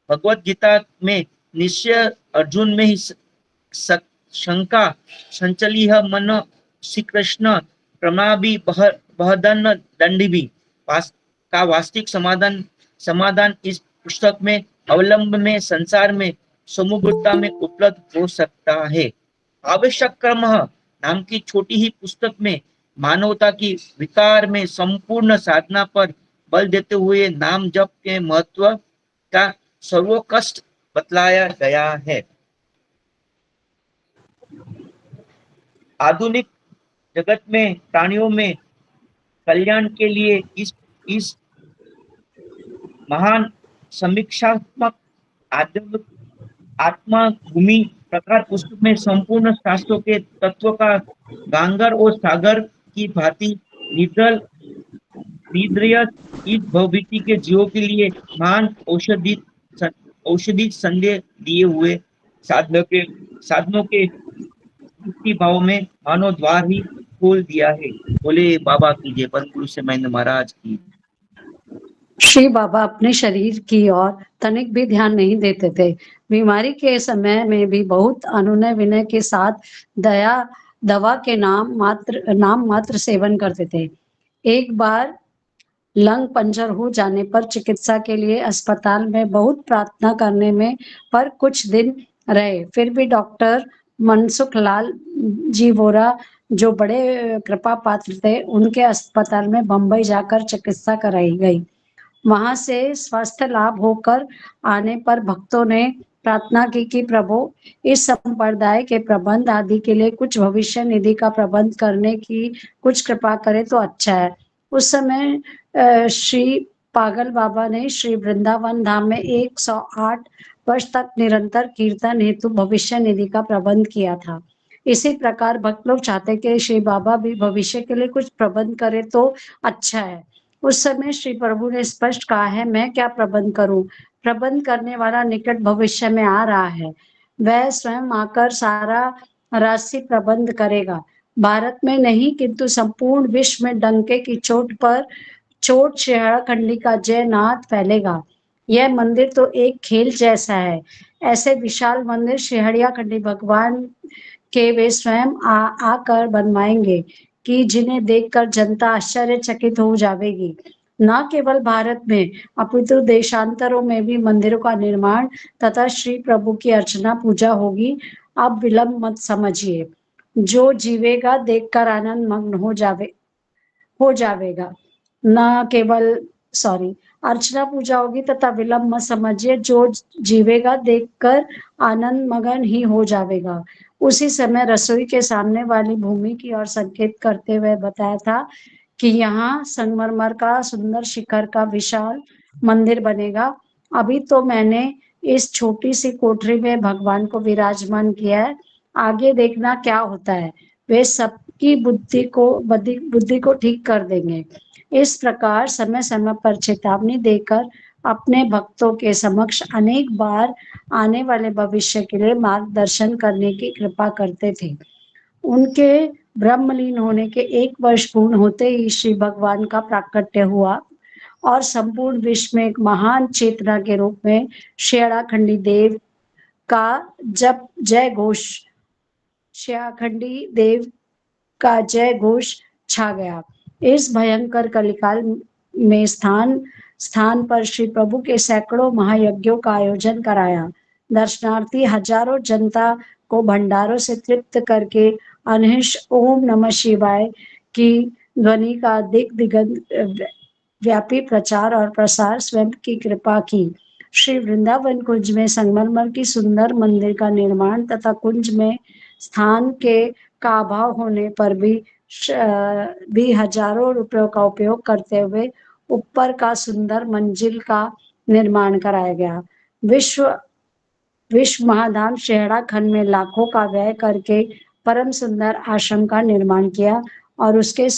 भगवद गीता में निश्चय अर्जुन में ही शंका संचली है मन श्री कृष्ण प्रमाभी बहदन दंडिभी का वास्तविक समाधान इस पुस्तक में अवलंब में संसार में समग्रता में उपलब्ध हो सकता है। आवश्यक क्रम नाम की छोटी ही पुस्तक में मानवता की विकार में संपूर्ण साधना पर बल देते हुए नाम जप के महत्व का सर्वोत्कृष्ट बतलाया गया है। आधुनिक जगत में प्राणियों में कल्याण के लिए इस महान समीक्षात्मक आत्मा भूमि प्रकार पुस्तक में संपूर्ण शास्त्रों के तत्व का गांगर और सागर की भांति इस भवभीति के जीवों के लिए महान औषधि संदेश दिए हुए साधनों के मुक्ति भाव में मानव द्वार ही खोल दिया है। बोले बाबा की जय, परम गुरु श्री महेंद्र महाराज की। श्री बाबा अपने शरीर की ओर तनिक भी ध्यान नहीं देते थे। बीमारी के समय में भी बहुत अनुनय विनय के साथ दवा के नाम मात्र सेवन करते थे। एक बार लंग पंचर हो जाने पर चिकित्सा के लिए अस्पताल में बहुत प्रार्थना करने में पर कुछ दिन रहे। फिर भी डॉक्टर मनसुख लाल जी वोरा जो बड़े कृपा पात्र थे, उनके अस्पताल में बम्बई जाकर चिकित्सा कराई गई। वहां से स्वास्थ्य लाभ होकर आने पर भक्तों ने प्रार्थना की कि प्रभु इस संप्रदाय के प्रबंध आदि के लिए कुछ भविष्य निधि का प्रबंध करने की कुछ कृपा करे तो अच्छा है। उस समय श्री पागल बाबा ने श्री वृंदावन धाम में 108 वर्ष तक निरंतर कीर्तन हेतु भविष्य निधि का प्रबंध किया था। इसी प्रकार भक्त लोग चाहते कि श्री बाबा भी भविष्य के लिए कुछ प्रबंध करे तो अच्छा है। उस समय श्री प्रभु ने स्पष्ट कहा है, मैं क्या प्रबंध करूं? प्रबंध करने वाला निकट भविष्य में आ रहा है, वह स्वयं आकर सारा राशि प्रबंध करेगा। भारत में नहीं किंतु संपूर्ण विश्व में डंके की चोट पर चोट शेहड़ा खंडी का जय नाद फैलेगा। यह मंदिर तो एक खेल जैसा है। ऐसे विशाल मंदिर शेहड़िया खंडी भगवान के वे स्वयं आकर बनवाएंगे कि जिन्हें देखकर जनता आश्चर्यचकित हो जाएगी। न केवल भारत में अपितु देशांतरों में भी मंदिरों का निर्माण तथा श्री प्रभु की अर्चना पूजा होगी। अब विलंब मत समझिए, जो जीवेगा देखकर आनंद मग्न हो जाएगा। न केवल अर्चना पूजा होगी तथा विलंब मत समझिए, जो जीवेगा देखकर आनंद मगन ही हो जाएगा। उसी समय रसोई के सामने वाली भूमि की ओर संकेत करते हुए बताया था कि यहाँ संगमरमर का सुंदर शिखर का विशाल मंदिर बनेगा। अभी तो मैंने इस छोटी सी कोठरी में भगवान को विराजमान किया है, आगे देखना क्या होता है। वे सबकी बुद्धि को ठीक कर देंगे। इस प्रकार समय समय पर चेतावनी देकर अपने भक्तों के समक्ष अनेक बार आने वाले भविष्य के लिए मार्गदर्शन करने की कृपा करते थे। उनके ब्रह्मलीन होने के 1 वर्ष पूर्ण होते ही श्री भगवान का प्राकट्य हुआ और संपूर्ण विश्व में एक महान चेतना के रूप में शेहड़ाखंडी देव का जब जय घोष शेहड़ाखंडी देव का जय घोष छा गया। इस भयंकर कलिकाल में स्थान पर श्री प्रभु के सैकड़ों महायज्ञों का आयोजन कराया। दर्शनार्थी हजारों जनता को भंडारों से तृप्त करके अनिश ओम नमः शिवाय की ध्वनि का दिग्गज व्यापी प्रचार और प्रसार स्वयं की कृपा की। श्री वृंदावन कुंज में संगमरमर की सुंदर मंदिर का निर्माण तथा कुंज में स्थान का अभाव होने पर भी हजारों रुपयों का उपयोग करते हुए ऊपर का सुंदर मंजिल का निर्माण कराया गया। विश्व महाधाम शेहड़ा खंड में लाखों का व्यय करके परम सुंदर आश्रम का निर्माण किया और उसके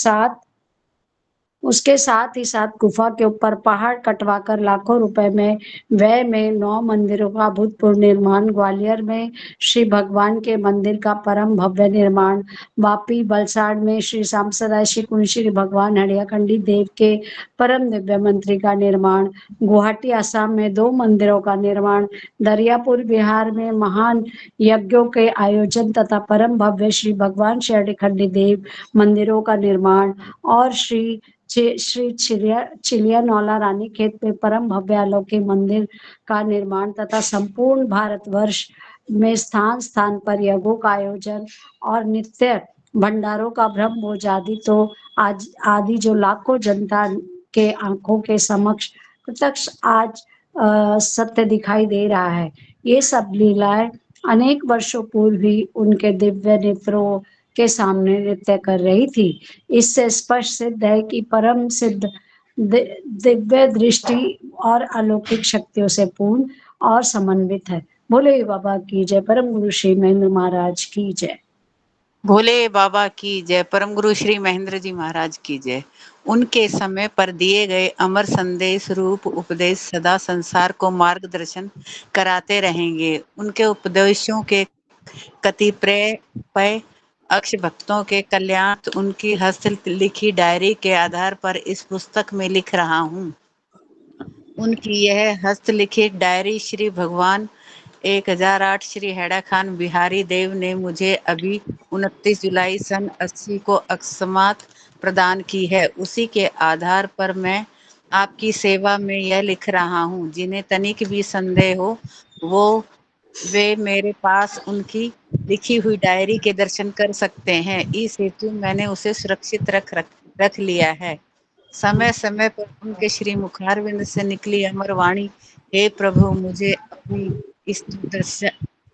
साथ ही साथ गुफा के ऊपर पहाड़ कटवाकर लाखों रुपए में व्यय में 9 मंदिरों का अभूतपूर्व निर्माण, ग्वालियर में श्री भगवान के मंदिर का परम भव्य निर्माण, वापी बलसाड़ में श्री श्याम सदा श्री कुंज श्री भगवान हड़ियाखंडी देव के परम दिव्य मंदिर का निर्माण, गुवाहाटी असम में 2 मंदिरों का निर्माण, दरियापुर बिहार में महान यज्ञों के आयोजन तथा परम भव्य श्री भगवान शेहड़ाखंडी देव मंदिरों का निर्माण और श्री चिलिया नौला रानी खेत में परम भव्य अलौकिक मंदिर का निर्माण तथा संपूर्ण भारतवर्ष में स्थान स्थान पर यज्ञों का आयोजन और नित्य भंडारों का ब्रह्म भोज आदि तो आज आदि जो लाखों जनता के आंखों के समक्ष प्रत्यक्ष आज सत्य दिखाई दे रहा है। ये सब लीलाएं अनेक वर्षों पूर्व भी उनके दिव्य नेत्रों के सामने नृत्य कर रही थी। इससे स्पष्ट सिद्ध है कि परम सिद्ध दिव्य दृष्टि और अलौकिक शक्तियों से पूर्ण और समन्वित है। भोले बाबा की जय, परम गुरु श्री महेंद्र महाराज की जय। भोले बाबा की जय, परम गुरु श्री महेंद्र जी महाराज की जय। उनके समय पर दिए गए अमर संदेश रूप उपदेश सदा संसार को मार्गदर्शन कराते रहेंगे। उनके उपदेशों के कतिपय अक्ष भक्तों के कल्याण उनकी हस्त लिखी डायरी के आधार पर इस पुस्तक में लिख रहा हूँ। उनकी यह हस्तलिखित डायरी श्री भगवान 1008 श्री हैड़ा खान बिहारी देव ने मुझे अभी 29 जुलाई सन 80 को अकस्मात प्रदान की है। उसी के आधार पर मैं आपकी सेवा में यह लिख रहा हूँ। जिन्हें तनिक भी संदेह हो वे मेरे पास उनकी लिखी हुई डायरी के दर्शन कर सकते हैं। इस हेतु मैंने उसे सुरक्षित रख लिया है। समय समय पर उनके श्री मुखारविंद से निकली अमर वाणी, हे प्रभु, मुझे अपनी इस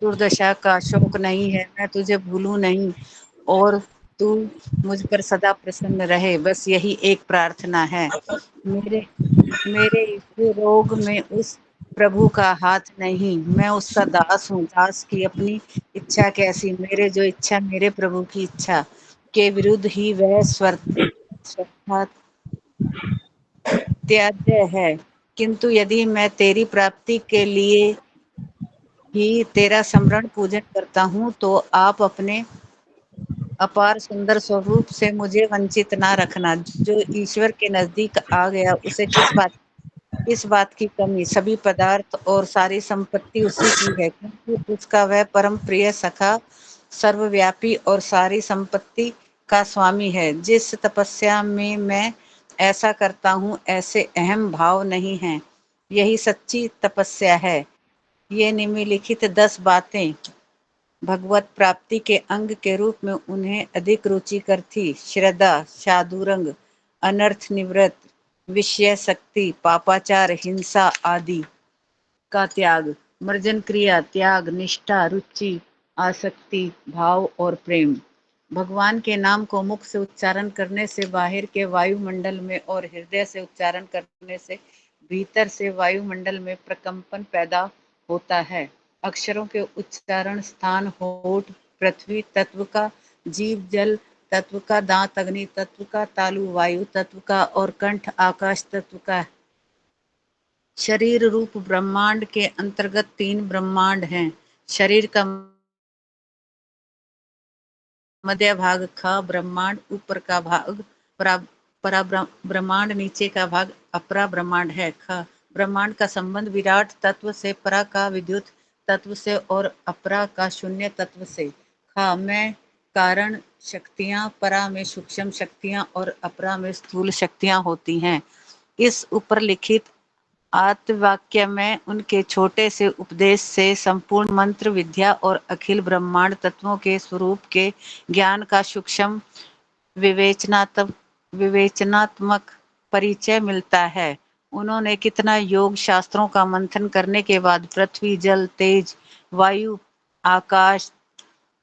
दुर्दशा का शोक नहीं है। मैं तुझे भूलूं नहीं और तू मुझ पर सदा प्रसन्न रहे। बस यही एक प्रार्थना है। मेरे इस रोग में उस प्रभु का हाथ नहीं, मैं उसका दास हूँ। दास की अपनी इच्छा कैसी, मेरे जो इच्छा मेरे प्रभु की इच्छा के विरुद्ध ही वह त्याज्य है। किंतु यदि मैं तेरी प्राप्ति के लिए ही तेरा स्मरण पूजन करता हूँ, तो आप अपने अपार सुंदर स्वरूप से मुझे वंचित ना रखना। जो ईश्वर के नजदीक आ गया, उसे किस बात की कमी। सभी पदार्थ और सारी संपत्ति उसी की है, क्योंकि उसका वह परम प्रिय सखा सर्वव्यापी और सारी संपत्ति का स्वामी है। जिस तपस्या में मैं ऐसा करता हूँ, ऐसे अहम भाव नहीं है। यही सच्ची तपस्या है। ये निम्नलिखित 10 बातें भगवत प्राप्ति के अंग के रूप में उन्हें अधिक रुचिकर थी। श्रद्धा, साधुरंग, अनर्थ निवृत्त, विषय शक्ति, पापाचार, हिंसा आदि का त्याग, मर्जन क्रिया, त्याग, निष्ठा, रुचि, आसक्ति, भाव और प्रेम। भगवान के नाम को मुख से उच्चारण करने से बाहर के वायुमंडल में और हृदय से उच्चारण करने से भीतर से वायुमंडल में प्रकंपन पैदा होता है। अक्षरों के उच्चारण स्थान होठ पृथ्वी तत्व का, जीव जल तत्व का, दांत अग्नि तत्व का, तालु वायु तत्व का और कंठ आकाश तत्व का। शरीर रूप ब्रह्मांड के अंतर्गत 3 ब्रह्मांड हैं। शरीर का मध्य भाग ख ब्रह्मांड, ऊपर का भाग परा ब्रह्मांड, नीचे का भाग अपरा ब्रह्मांड है। ख ब्रह्मांड का संबंध विराट तत्व से, परा का विद्युत तत्व से और अपरा का शून्य तत्व से। ख में कारण शक्तियां, परा में सूक्ष्म शक्तियां और अपरा में स्थूल शक्तियां होती हैं। इस ऊपर लिखित आत्मवाक्य में उनके छोटे से उपदेश से संपूर्ण मंत्र विद्या और अखिल ब्रह्मांड तत्वों के स्वरूप के ज्ञान का सूक्ष्म विवेचनात्मक परिचय मिलता है। उन्होंने कितना योग शास्त्रों का मंथन करने के बाद पृथ्वी, जल, तेज, वायु, आकाश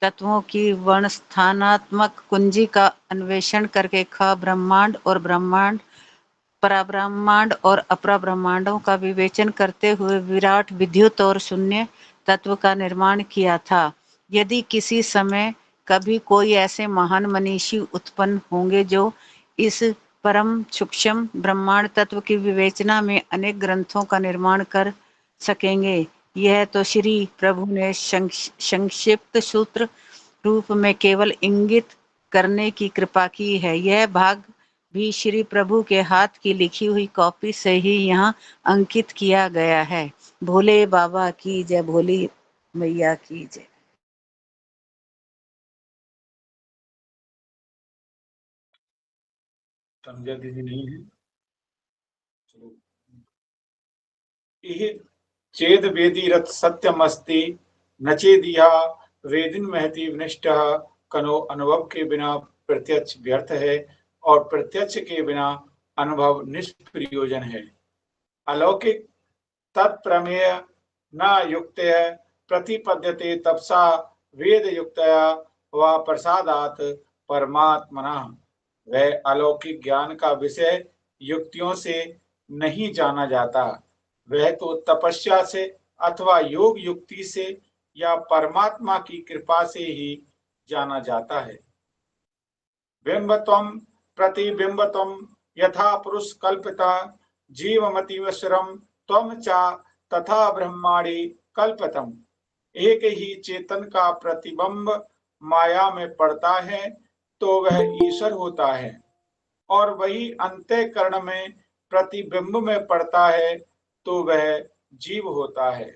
तत्वों की वर्णस्थानात्मक कुंजी का अन्वेषण करके ख ब्रह्मांड और ब्रह्मांड, पराब्रह्मांड और अपराब्रह्मांडों का विवेचन करते हुए विराट विद्युत और शून्य तत्व का निर्माण किया था। यदि किसी समय कभी कोई ऐसे महान मनीषी उत्पन्न होंगे जो इस परम सूक्ष्म ब्रह्मांड तत्व की विवेचना में अनेक ग्रंथों का निर्माण कर सकेंगे, यह तो श्री प्रभु ने संक्षिप्त सूत्र रूप में केवल इंगित करने की कृपा की है। यह भाग भी श्री प्रभु के हाथ की लिखी हुई कॉपी से ही यहाँ अंकित किया गया है। भोले बाबा की जय, भोली मैया की जय। समझा दीदी नहीं है? इह चेद वेदी रथ सत्यमस्ति, न चेदिया वेदिन महति विनिष्टः। कनो अनुभव के बिना प्रत्यक्ष व्यर्थ है और प्रत्यक्ष के बिना अनुभव निष्प्रयोजन है। अलौकिक तत्प्रमेय न युक्तया प्रतिपद्यते तपसा वेद युक्तया व प्रसादात परमात्मना। वह अलौकिक ज्ञान का विषय युक्तियों से नहीं जाना जाता, वह तो तपस्या से अथवा योग युक्ति से या परमात्मा की कृपा से ही जाना जाता है। बिंबत्वम प्रतिबिंबत्वम यथा पुरुष कल्पिता जीवमतिवश्रम त्वम चा तथा ब्रह्माणि कल्पतम। एक ही चेतन का प्रतिबिंब माया में पड़ता है तो वह ईश्वर होता है, और वही अंतःकरण में प्रतिबिंब में पड़ता है तो वह जीव होता है।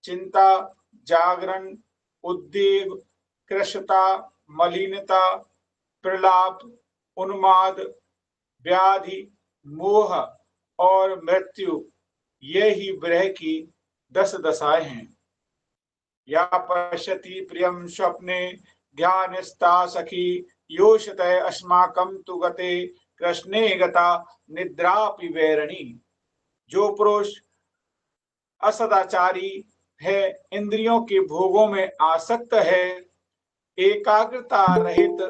चिंता, जागरण, उद्वेग, कृशता, मलिनता, प्रलाप, उन्माद, व्याधि, मोह और मृत्यु, ये ही विरह की 10 दशाएं हैं। या पश्यति प्रियम स्वप्ने ध्यानस्था सखी योषतय अस्माकं तु गते कृष्णे गता निद्रापि वैरणी। जो पुरुष असदाचारी है, इंद्रियों के भोगों में आसक्त है, एकाग्रता रहित,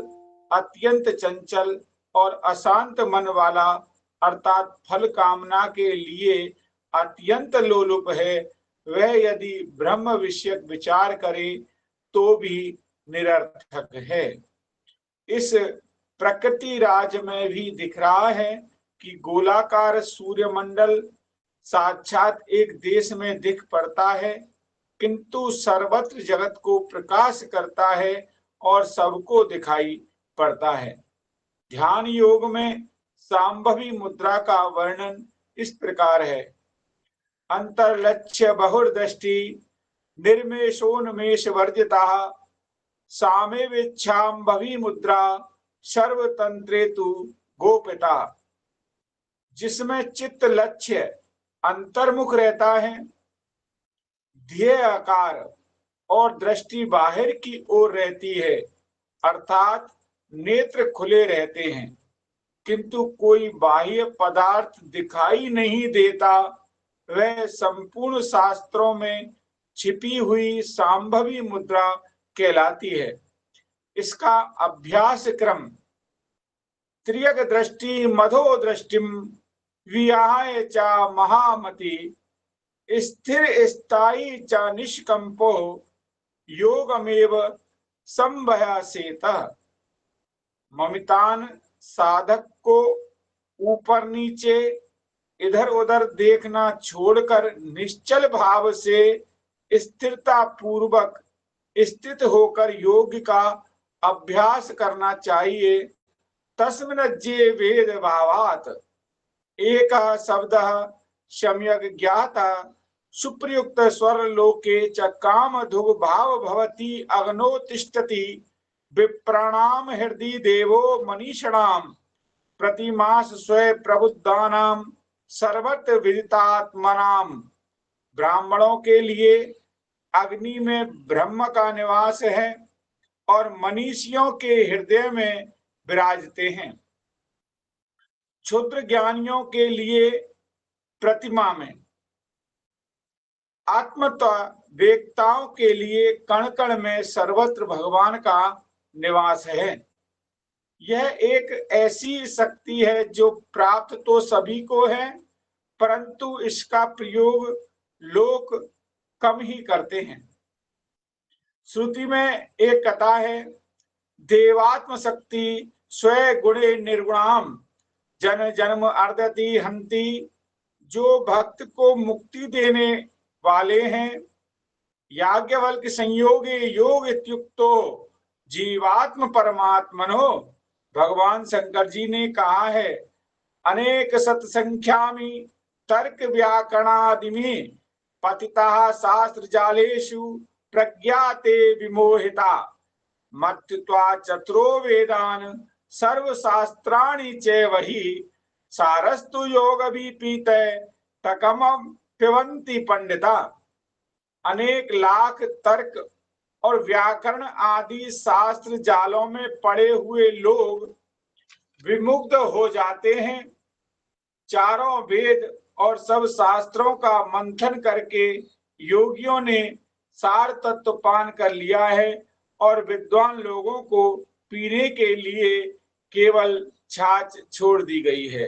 अत्यंत चंचल और अशांत मन वाला, अर्थात फल कामना के लिए अत्यंत लोलुप है, वह यदि ब्रह्म विषयक विचार करे तो भी निरर्थक है। इस प्रकृति राज में भी दिख रहा है कि गोलाकार सूर्यमंडल साक्षात एक देश में दिख पड़ता है, किंतु सर्वत्र जगत को प्रकाश करता है और सबको दिखाई पड़ता है। ध्यान योग में सांभवी मुद्रा का वर्णन इस प्रकार है। अंतर्लक्ष्य बहुर्दृष्टि निर्मेषोन्मेष वर्जिता सामे विच्छाम्भवी मुद्रा सर्वतंत्रे तु गोपिता। जिसमें चित्त लक्ष्य अंतर्मुख रहता है, ध्येय आकार और दृष्टि बाहर की ओर रहती है, अर्थात नेत्र खुले रहते हैं, किंतु कोई बाह्य पदार्थ दिखाई नहीं देता, वह संपूर्ण शास्त्रों में छिपी हुई सांभवी मुद्रा कहलाती है। इसका अभ्यास क्रम त्रियक दृष्टि मधो दृष्टिम विहाय च महामति स्थिर स्थायी च निष्कंपो योगमेव संभयासेत। ममितान साधक को ऊपर नीचे इधर उधर देखना छोड़कर निश्चल भाव से स्थिरता पूर्वक स्थित होकर योग का अभ्यास करना चाहिए। तस्मिन्नज्जे वेद भावात एक शब्द सम्यक ज्ञाता सुप्रयुक्त स्वर लोके च काम धुग भाव भवति अग्नो तिष्ठति विप्राणाम हृदि देवो मनीषणाम प्रतिमास स्वय प्रबुद्धानाम सर्वत्र विदितात्मनाम। ब्राह्मणों के लिए अग्नि में ब्रह्म का निवास है और मनीषियों के हृदय में विराजते हैं। क्षुद्र ज्ञानियों के लिए प्रतिमा में, आत्मत्व वेक्ताओं के लिए कण कण में सर्वत्र भगवान का निवास है। यह एक ऐसी शक्ति है जो प्राप्त तो सभी को है, परंतु इसका प्रयोग लोग कम ही करते हैं। श्रुति में एक कथा है, देवात्म शक्ति स्वय गुणे निर्गुणाम जन जन्म अर्दति हंति। जो भक्त को मुक्ति देने वाले हैं, याज्ञवल्क्य संयोगे योग इत्युक्तो जीवात्म परमात्मनो। भगवान शंकर जी ने कहा है, अनेक सत्संख्यामि तर्क व्याकरणादिमि पतिता शास्त्र जालेषु प्रज्ञाते विमोहिता मत्त्वा चतुरो वेदान सर्वशास्त्राणि चैवहि सारस्तु योग भी पीते तकम पिबन्ति पंडिता। अनेक लाख तर्क और व्याकरण आदि शास्त्र जालों में पड़े हुए लोग विमुग्ध हो जाते हैं। चारों वेद और सब शास्त्रों का मंथन करके योगियों ने सार तत्व पान कर लिया है और विद्वान लोगों को पीने के लिए केवल छाछ छोड़ दी गई है।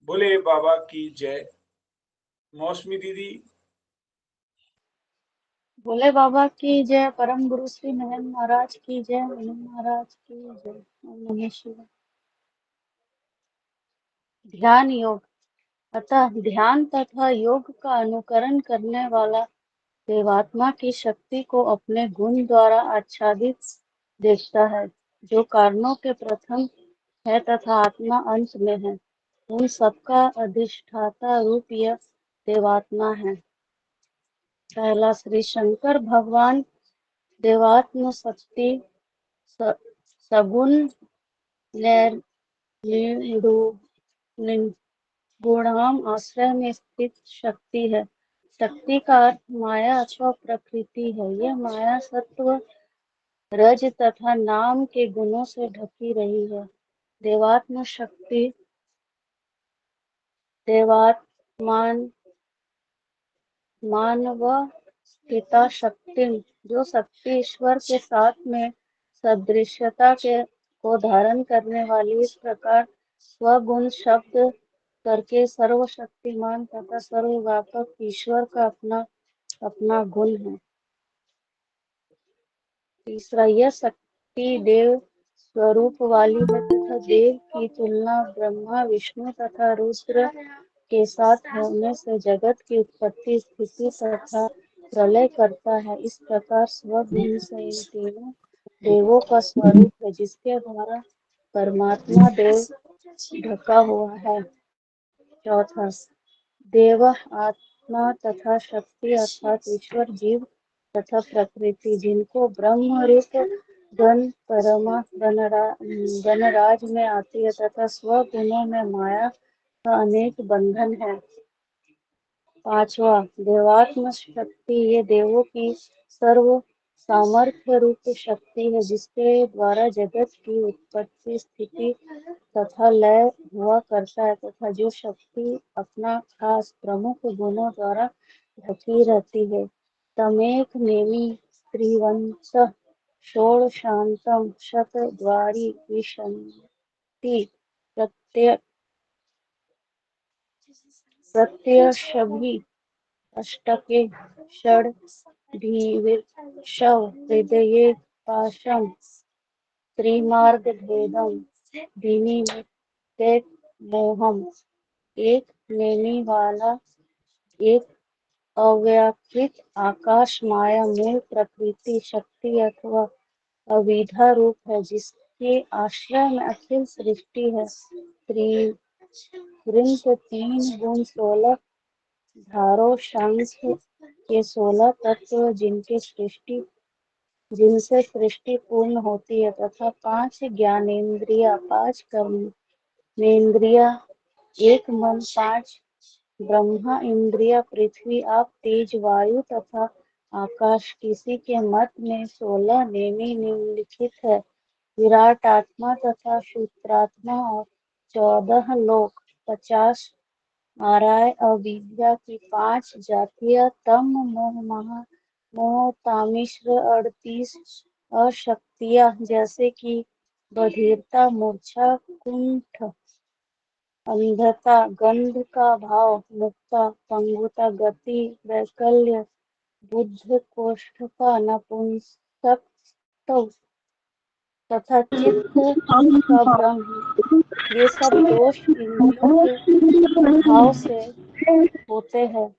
बोले बाबा की जय। मौसमी दीदी। बोले बाबा की जय। परम गुरु श्री महेंद्र महाराज की जय। महेंद्र महाराज की जय। ओम नमः शिवाय। ध्यान योग। अतः ध्यान तथा योग का अनुकरण करने वाला देवात्मा की शक्ति को अपने गुण द्वारा आच्छादित देखता है, जो कारणों के प्रथम है तथा आत्मा अंत में है। उन सबका अधिष्ठाता रूप यह देवात्मा है। पहला, श्री शंकर भगवान देवात्म शक्ति सगुण निर्गुण गुणाम आश्रय में स्थित शक्ति है। शक्ति का अर्थ माया अथवा प्रकृति है। यह माया सत्व, रज तथा नाम के गुणों से ढकी रही है। देवात्म शक्ति, देवात्मान मानव पिता शक्ति, जो शक्ति ईश्वर के साथ में सदृश्यता को धारण करने वाली, इस प्रकार स्वगुण शब्द करके सर्वशक्तिमान तथा सर्वव्यापक ईश्वर का अपना अपना गुण है। तीसरा, यह शक्ति देव स्वरूप वाली है तथा देव की तुलना ब्रह्मा, विष्णु तथा रुद्र के साथ होने से जगत की उत्पत्ति, स्थिति तथा प्रलय करता है। इस प्रकार स्वगुण से इन तीनों देवों का स्वरूप है, जिसके द्वारा परमात्मा देव ढका हुआ है। चौथा, देव आत्मा तथा शक्ति अर्थात ईश्वर, जीव तथा प्रकृति, जिनको ब्रह्म रूप गण परमा गणराज में आती है तथा स्वगुणों में माया का अनेक बंधन है। पांचवा, देवात्म शक्ति, ये देवों की सर्व सामर्थ्य रूप शक्ति है, जिसके द्वारा जगत की उत्पत्ति, स्थिति तथा लय हुआ करता है तथा जो शक्ति अपना खास प्रमुख गुणों द्वारा ढकी रहती है। तमेक नेमि त्रिवंश षोडशांतम शतद्वारी विशन्ति प्रत्यक्षभि अष्टके षड्भिर्षव हृदये पाशं त्रिमार्गभेदं विनिमित्तेत मोहम। एक नेमी वाला, एक अव्याकृत आकाश माया मूल प्रकृति शक्ति अथवा अविद्या रूप है, जिसके आश्रय में अखिल सृष्टि है। त्रिवृंत 3 गुण 16 धारो शंख के 16 तत्व, जिनसे सृष्टि पूर्ण होती है तथा 5 ज्ञानेन्द्रिया, 5 कर्मेंद्रिया, 1 मन, 5 ब्रह्मा इंद्रिया, पृथ्वी, आप, तेज, वायु तथा आकाश। किसी के मत में 16 नेमी निम्नलिखित है: विराट आत्मा तथा सूत्रात्मा और 14 लोक, 50 आराय, अविद्या की 5 जातियां, तम, मोह, तामिश्र, 38 अशक्तियां, जैसे कि बधिरता, मूर्छा, कुंठ, अंधता, गंध का भाव, मुक्ता, पंगुता, गति, वैकल्य, बुद्ध, कोष्ठता, नपुंसकत्व तथा चित्त का भ्रम। ये सब दोष इंद्रियों के भाव से होते हैं।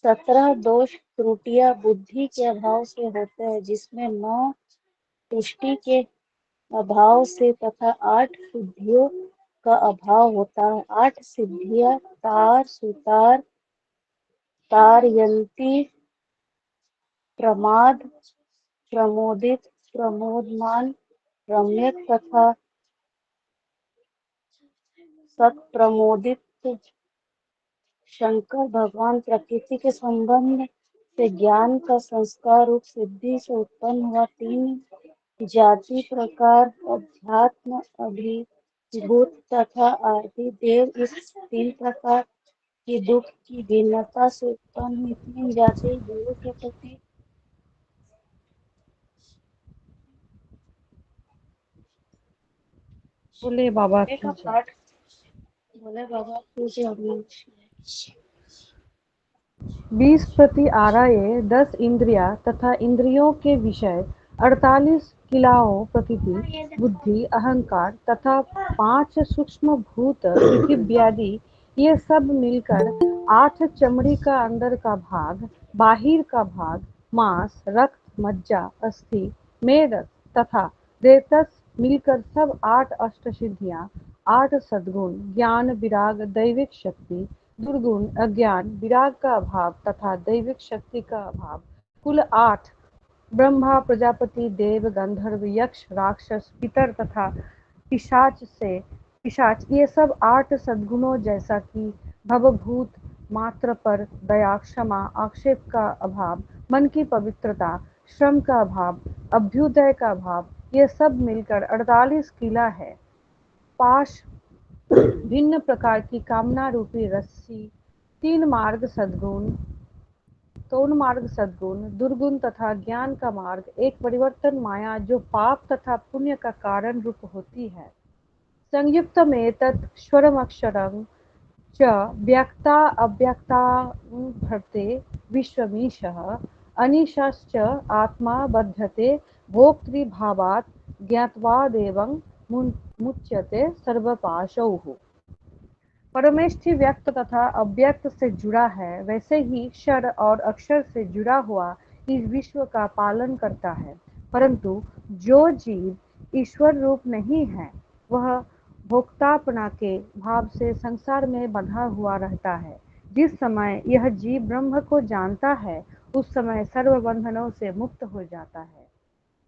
17 दोष त्रुटियां बुद्धि के अभाव से होते हैं, जिसमें 9 तुष्टि के अभाव से तथा 8 सिद्धियों का अभाव होता है। 8 सिद्धियां तार, सुतार, तारयंती, प्रमाद, प्रमोदित, प्रमोदमान, रम्यक तथा सत्प्रमोदित। शंकर भगवान प्रकृति के संबंध से ज्ञान का संस्कार रूप सिद्धि से उत्पन्न हुआ 3 जाति प्रकार, अध्यात्म, अभिभूत तथा आदि देव, इस 3 प्रकार की दुख की भिन्नता से उत्पन्न हुई 3 जाति देवों के प्रति बोले बाबा का की जय। पाठ। बोले बाबा तुझे 20 प्रति आराये, 10 इंद्रिया तथा इंद्रियों के विषय, 48 किलाओं प्रकृति, बुद्धि, अहंकार तथा 5 सूक्ष्म भूत पृथिव्यादि, ये सब मिलकर 8 चमड़ी का अंदर का भाग, बाहिर का भाग, मांस, रक्त, मज्जा, अस्थि, मेद तथा रेतस मिलकर सब 8 अष्ट सिद्धियां, 8 सद्गुण, ज्ञान, विराग, दैविक शक्ति, दुर्गुण, अज्ञान, विराग का अभाव तथा दैविक शक्ति का अभाव, कुल 8 ब्रह्मा, प्रजापति, देव, गंधर्व, यक्ष, राक्षस, पितर तथा पिशाच से पिशाच, ये सब 8 सद्गुणों जैसा कि भवभूत मात्र पर दया, क्षमा, आक्षेप का अभाव, मन की पवित्रता, श्रम का अभाव, अभ्युदय का अभाव, ये सब मिलकर 48 किला है। पाश, भिन्न प्रकार की कामना रूपी रस्सी, 3 मार्ग सद्गुण, दुर्गुण तथा ज्ञान का मार्ग, एक परिवर्तन माया जो पाप तथा पुण्य का कारण रूप होती है। संयुक्त में तत् स्वरमक्षरं च व्यक्ता अव्यक्ता भर्ते विश्वमीशः अनिशश्च आत्मा बध्यते भोक्तृभावात् ज्ञात्वादेवं मुच्यते सर्वपाशौः। परमेष्ठी व्यक्त तथा अव्यक्त से जुड़ा है, वैसे ही क्षर और अक्षर से जुड़ा हुआ इस विश्व का पालन करता है। परंतु जो जीव ईश्वर रूप नहीं है, वह भोक्तापना के भाव से संसार में बंधा हुआ रहता है। जिस समय यह जीव ब्रह्म को जानता है, उस समय सर्व बंधनों से मुक्त हो जाता है।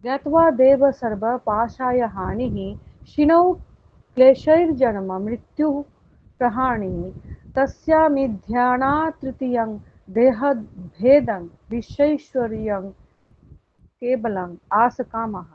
ज्ञात्वा देव सर्व पाशाय हानि शिनौ क्लेशैर्जन्म मृत्यु प्रहाणि तस्यामिध्याना तृतीयं देहभेदं विश्वैश्वर्यं केवलं आसकामः।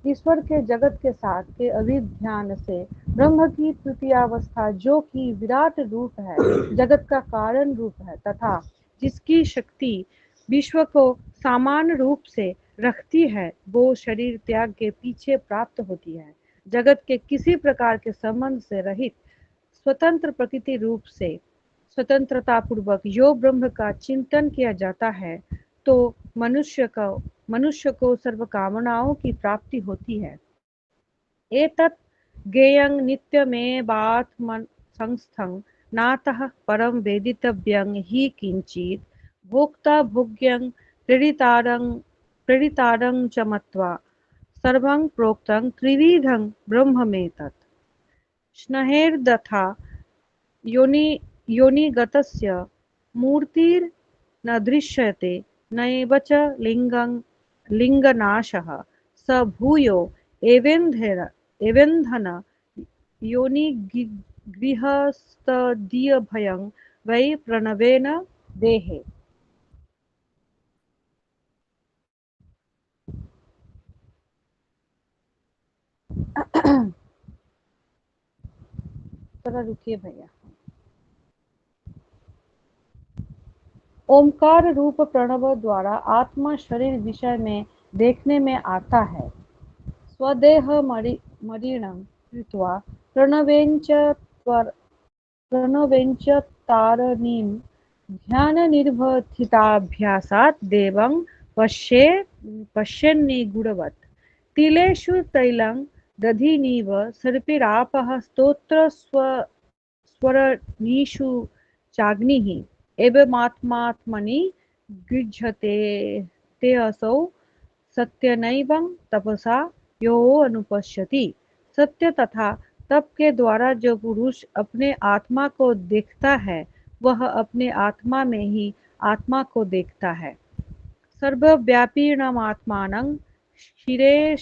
ईश्वर के जगत के साथ के अभिध्यान से ब्रह्म की तृतीयावस्था, जो कि विराट रूप है, जगत का कारण रूप है तथा जिसकी शक्ति विश्व को समान रूप से रखती है, वो शरीर त्याग के पीछे प्राप्त होती है। जगत के किसी प्रकार के संबंध से रहित स्वतंत्र प्रकृति रूप से स्वतंत्रता पूर्वक यो ब्रह्म का चिंतन किया जाता है, तो मनुष्य को सर्व कामनाओं की प्राप्ति होती है। एतत् ज्ञेयं नित्यमेवात्मन् संस्थं नातः परं वेदितव्यं हि किंचित् भोक्ता भोग्यं प्रेरितारं च मत्वा सर्वं प्रोक्तं त्रिविधं ब्रह्ममेतत्। स्नेहैर्दथा योनिगतस्य मूर्तिर्न दृश्यते नैव च लिङ्गनाशः स भूयो एवेन्धन योनिगृहस्तदीयभयं वै प्रणवेन देहे। थोड़ा रुकिए भैया। ओमकार रूप प्रणव द्वारा आत्मा शरीर विषय में देखने में आता है। स्वदेह मरीणं कृत्वा प्रणवेञ्च तारणीं ध्याननिर्वर्तिताभ्यासात् देवं पश्यन्निगूढवत्। तिलेषु तैलं दधिनीव सर्पिरापः स्तोत्र स्वरणीषु चाग्निः एवमात्मात्मनि गृह्यते ते असौ सत्यनैवं तपसा यो अनुपश्यति। सत्य तथा तप के द्वारा जो पुरुष अपने आत्मा को देखता है, वह अपने आत्मा में ही आत्मा को देखता है। सर्वव्यापीनमात्मानं क्षीरे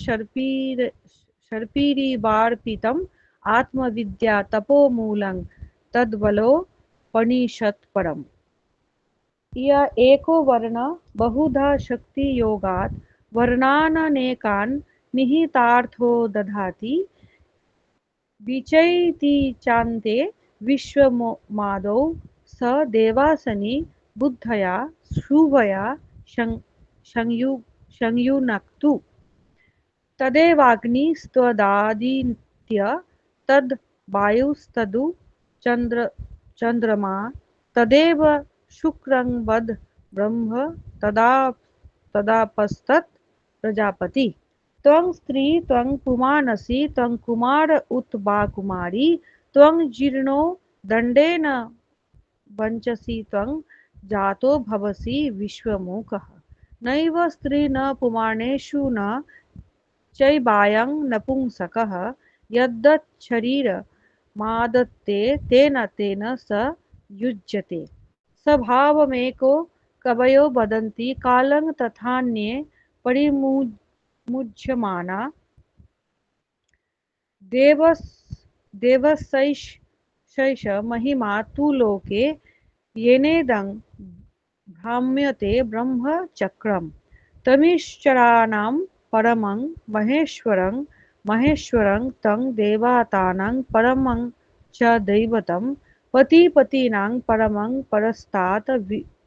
शर्पीरिवार्पितम् आत्मविद्या तपोमूलं तद्बलोपनिषत् परम्। यह एको वर्ण बहुधा शक्ति योगात् वर्णाननेकान् निहितार्थो दधाति। विचैति चान्ते विश्वमादौ स देवासनि बुद्धया शुभया संयुनक्तु। तदेवाग्निस्त्वदादित्य तद् वायुस्तदु चन्द्रमा तदेव शुक्रं वद ब्रह्म तदापस्तत् प्रजापति। त्वं स्त्री त्वं पुमानसि त्वं कुमार उत वा कुमारी त्वं जीर्णो दण्डेन वञ्चसि त्वं जातो भवसि विश्वमूकः। नैव स्त्री न पुमानेषु न चैवायं नपुंसकः यद्दच्छरीरमादत्ते तेन स युज्यते। स्वभावमेको कवयो वदन्ति कालं तथान्ये परिमुज्यमाना देवशैष महिमा तु लोके येनेदं भ्राम्यते ब्रह्मचक्रम् तमीश्वराणां परमं महेश्वरं तं देवतानां परमं च दैवतं पतिपतीनां परमं परस्तात्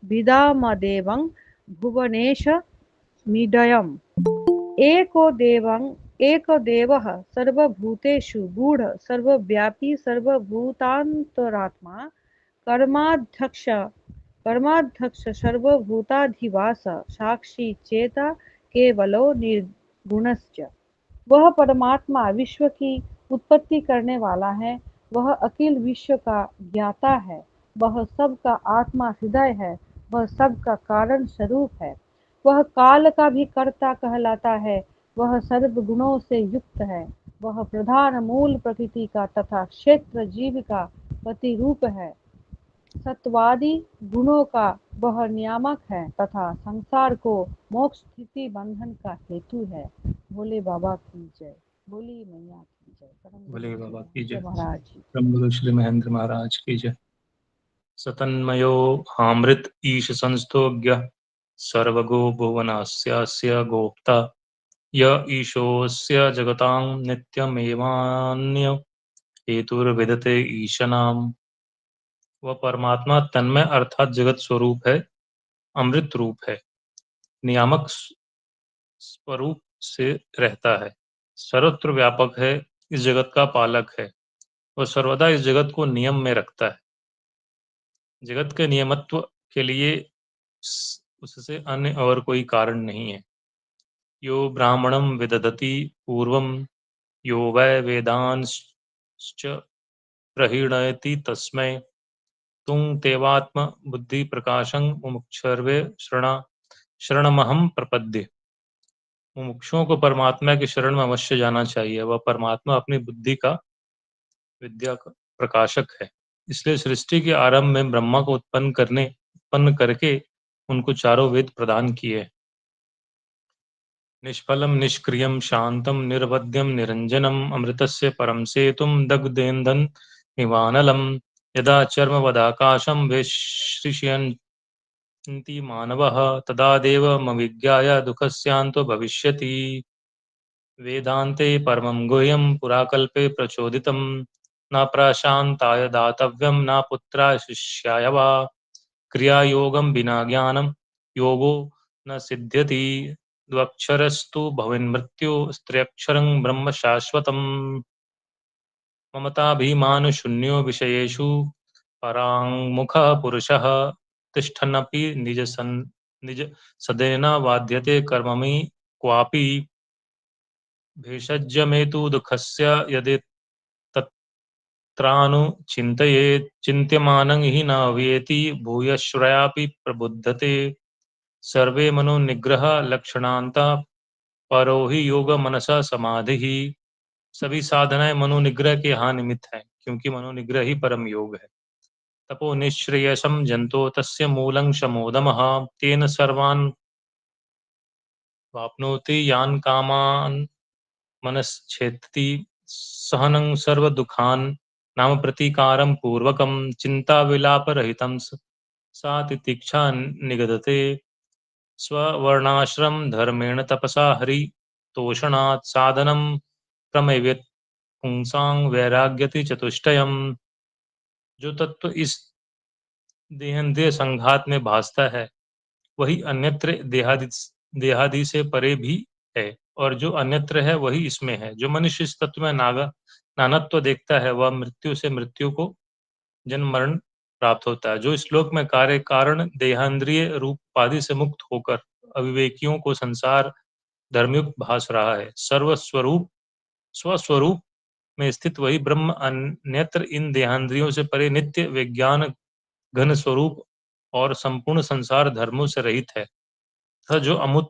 विदामदेवं भुवनेशमिदयम् एको देवः सर्वभूतेषु गूढ सर्वव्यापी सर्वभूतान्तरात्मा कर्माध्यक्ष सर्वभूताधिवास साक्षी चेता केवलो निर्गुणश्च। वह परमात्मा विश्व की उत्पत्ति करने वाला है, वह अखिल विश्व का ज्ञाता है, वह सबका आत्मा हृदय है, वह सबका कारण स्वरूप है, वह काल का भी कर्ता कहलाता है, वह सर्व गुणों से युक्त है, वह प्रधान मूल प्रकृति का तथा क्षेत्र जीव का प्रतिरूप है, सत्वादि गुणों का वह नियामक है तथा संसार को मोक्ष स्थिति बंधन का हेतु है। भोले बाबा की जय, भोली मैया की जय, भोले बाबा की जय, महाराज जी। परम गुरु श्री महेंद्र महाराज की जय। सतन्मयो हामृत ईश संस्थोज्ञ सर्वगो भुवनस्य गोप्ता य ईशोऽस्य जगतां नित्यमेवान्य हेतुर्विदते ईशनाम। वह परमात्मा तन्मय अर्थात जगत स्वरूप है, अमृत रूप है, नियामक स्वरूप से रहता है, सर्वत्र व्यापक है, इस जगत का पालक है, वह सर्वदा इस जगत को नियम में रखता है। जगत के नियमत्व के लिए उससे अन्य और कोई कारण नहीं है। यो ब्राह्मणं विदधति पूर्वं यो वै वेदांश्च प्रहीणयति तस्मै तुं तेवात्म बुद्धि प्रकाशं मुमुक्षुर्वे शरणमहं प्रपद्ये। मुमुक्षुओं को परमात्मा की शरण में अवश्य जाना चाहिए। वह परमात्मा अपनी बुद्धि का विद्या का प्रकाशक है। इसलिए सृष्टि के आरंभ में ब्रह्मा को उत्पन्न करके उनको चारों वेद प्रदान किए। निष्फलम निष्क्रियम शांतम निर्वध्यम निरंजनम अमृतस्य परम सेतुम दग्धेन्धन निवानलम यदा चर्मवदाकाशम वेश्रिष्यन्ति मानवः तदा देवमविज्ञाय दुःखस्यान्तो भविष्यति। वेदान्ते परमं गुह्यं पुराकल्पे प्रचोदितं न प्रशान्ताय दातव्यं न पुत्राय शिष्याय वा क्रियायोगं विना ज्ञानं योगो न सिद्ध्यति। द्वक्षरस्तु भवेन्मृत्यु स्त्र्यक्षरं ब्रह्म शाश्वतम्। ममताभिमानशून्यो विषयेषु पराङ्मुखः पुरुषः तिष्ठन्नपि निज सदेन वाद्यते कर्मणि क्वापि भेषज्यमेतु दुःखस्य यदि तत्रानुचिन्तयेत् चिन्त्यमानं हि न वेति भूयश्रयापि प्रबुद्धते। सर्वे मनोनिग्रह लक्षणान्ता परो हि योग मनसा समाधि। सभी साधनाएं मनोनिग्रह के यहाँ निमित्त है, क्योंकि मनोनिग्रह ही परम योग है। तपो निश्रेयसम जंतो तस्य मूलं शमोदमः तेन सर्वान् वाप्नोति यान् कामान् मनश्चेत्ति सहनं सर्वदुःखान् नाम प्रतीकारं पूर्वकं चिंता विलापरहितं सा तितिक्षा निगदते। स्ववर्णाश्रम धर्मेण तपसा हरितोषणात् साधनं प्रमेयेत् पुंसां वैराग्यति चतुष्टयम्। जो तत्व इस देहेंद्रिय संघात में भासता है वही अन्यत्र देहादि से परे भी है, और जो अन्यत्र है वही इसमें है। जो मनुष्य इस तत्व में नानत्व देखता है वह मृत्यु से मृत्यु को जन्म मरण प्राप्त होता है। जो इस श्लोक में कार्य कारण देहांद्रिय रूप उपाधि से मुक्त होकर अविवेकियों को संसार धर्मयुक्त भास रहा है, स्वस्वरूप में स्थित वही ब्रह्म अन्यत्र इन देहांद्रियों से परे नित्य विज्ञान घन स्वरूप और संपूर्ण संसार धर्मों से रहित है। जो अमूर्त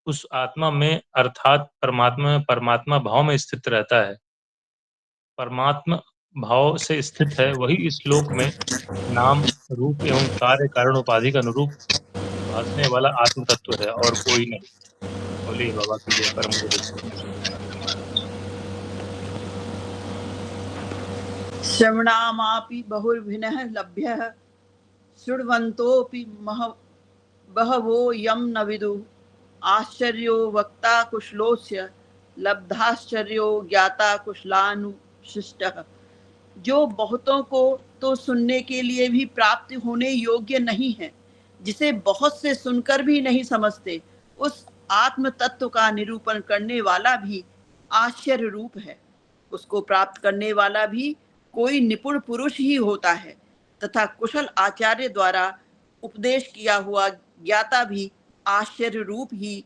उस आत्मा में अर्थात परमात्मा भाव में स्थित रहता है, परमात्मा भाव से स्थित है, वही इस श्लोक में नाम रूप एवं कार्य कारण उपाधि का अनुरूप भासने वाला आत्म तत्व है और कोई नहीं। बोले बाबा की जय। परम गुरु श्री महेंद्र महाराज। श्रवणामापि बहुर्भिन्नः लभ्यः शृण्वन्तोऽपि बहवो यं न विदुः आश्चर्यो वक्ता कुशलोस्य लब्धाश्चर्यो ज्ञाता कुशलानुशिष्टः। जो बहुतों को तो सुनने के लिए भी प्राप्त होने योग्य नहीं है, जिसे बहुत से सुनकर भी नहीं समझते, उस आत्म तत्व का निरूपण करने वाला भी आश्चर्य रूप है। उसको प्राप्त करने वाला भी कोई निपुण पुरुष ही होता है तथा कुशल आचार्य द्वारा उपदेश किया हुआ ज्ञाता भी आश्चर्य रूप ही।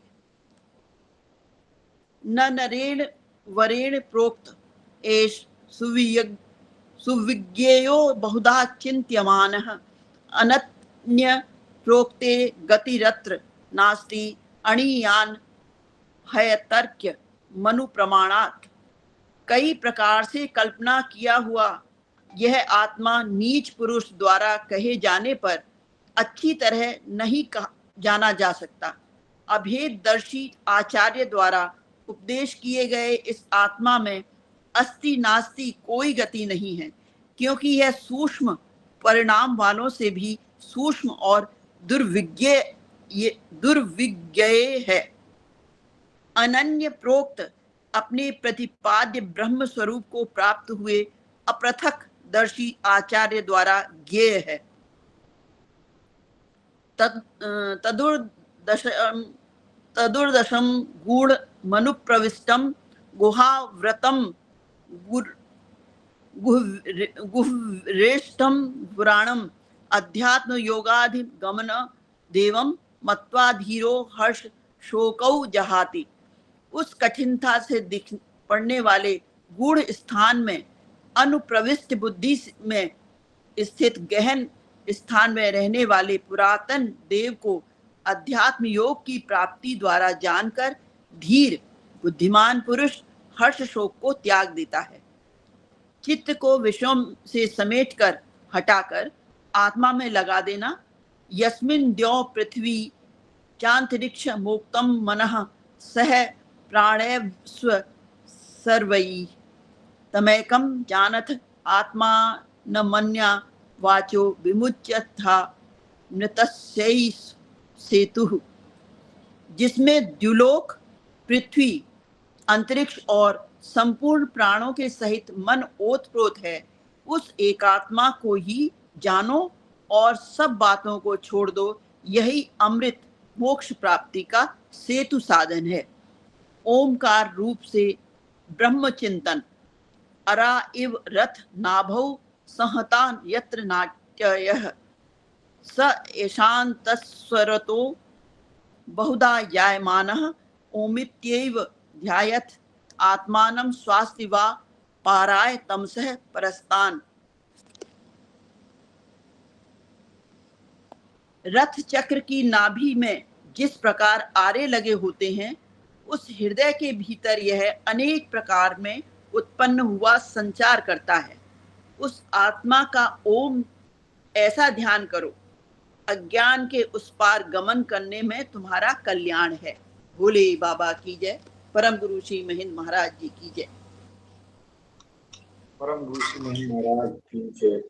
न नरेण वरेण प्रोक्त एष सुविज्ञेयो बहुधा चिन्त्यमानः अनन्य प्रोक्ते गतिरत्र नास्ति अणीयान हयतर्क्य मनु प्रमाणात्। कई प्रकार से कल्पना किया हुआ यह आत्मा नीच पुरुष द्वारा कहे जाने पर अच्छी तरह नहीं जाना जा सकता। अभेददर्शी आचार्य द्वारा उपदेश किए गए इस आत्मा में अस्ति नास्ति कोई गति नहीं है, क्योंकि यह सूक्ष्म परिणाम वालों से भी सूक्ष्म और दुर्विज्ञेय है। अनन्य प्रोक्त अपने प्रतिपाद्य ब्रह्म स्वरूप को प्राप्त हुए अपृथक दर्शी आचार्य द्वारा ज्ञेय है। तदुर्दशम गूढ़ मनुप्रविष्टम गुहाव्रतम गुह्रेष्ठम पुराणम अध्यात्म योगाधिगमन देवम मत्वा धीरो हर्ष शोकौ जहाति। उस कठिनता से दिख पड़ने वाले गूढ़ स्थान में अनुप्रविष्ट बुद्धि में स्थित गहन स्थान में रहने वाले पुरातन देव को अध्यात्म योग की प्राप्ति द्वारा जानकर धीर बुद्धिमान पुरुष हर्ष शोक को त्याग देता है। चित्त को विषयों से समेटकर हटाकर आत्मा में लगा देना। यस्मिन् द्यौ पृथ्वी चांतरिक्ष मोक्तम मनः सह प्राणैः स्व सर्वैः तमेकं जानथ आत्मा न मन्या वाचो विमुच्यथा मृतस्यै सेतुः। जिसमें द्युलोक पृथ्वी अंतरिक्ष और संपूर्ण प्राणों के सहित मन ओतप्रोत है, उस एकात्मा को ही जानो और सब बातों को छोड़ दो। यही अमृत मोक्ष प्राप्ति का सेतु साधन है। ओमकार रूप से ब्रह्म चिंतन अरा इव रथ नाभौ संहतान यत्र नाट्ययः स एशान्तस्वरतो बहुधा जायमानः ओमित्यैव ध्यायत् आत्मानं स्वास्ति वा पाराय तमसः परस्तान। रथ चक्र की नाभि में जिस प्रकार आरे लगे होते हैं, उस हृदय के भीतर यह अनेक प्रकार में उत्पन्न हुआ संचार करता है। उस आत्मा का ओम ऐसा ध्यान करो, अज्ञान के उस पार गमन करने में तुम्हारा कल्याण है। भोले बाबा की जय। परम गुरु श्री महेंद्र महाराज जी की जय। परम गुरु श्री महेंद्र महाराज की जय।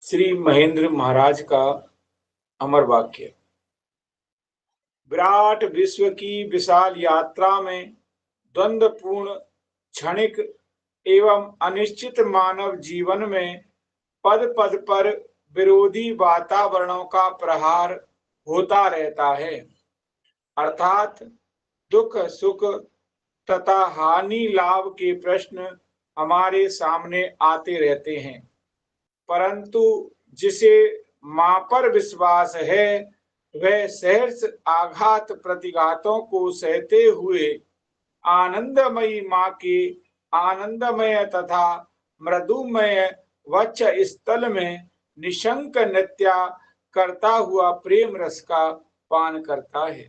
श्री महेंद्र महाराज का अमर वाक्य। विराट विश्व की विशाल यात्रा में द्वंद्वपूर्ण क्षणिक एवं अनिश्चित मानव जीवन में पद पद पर विरोधी वातावरणों का प्रहार होता रहता है। अर्थात दुख सुख तथा हानि लाभ के प्रश्न हमारे सामने आते रहते हैं, परंतु जिसे मां पर विश्वास है वह सहर्ष आघात प्रतिघातों को सहते हुए आनंदमयी मां के आनंदमय तथा मृदुमय वक्ष स्थल में निशंक नृत्य करता हुआ प्रेम रस का पान करता है।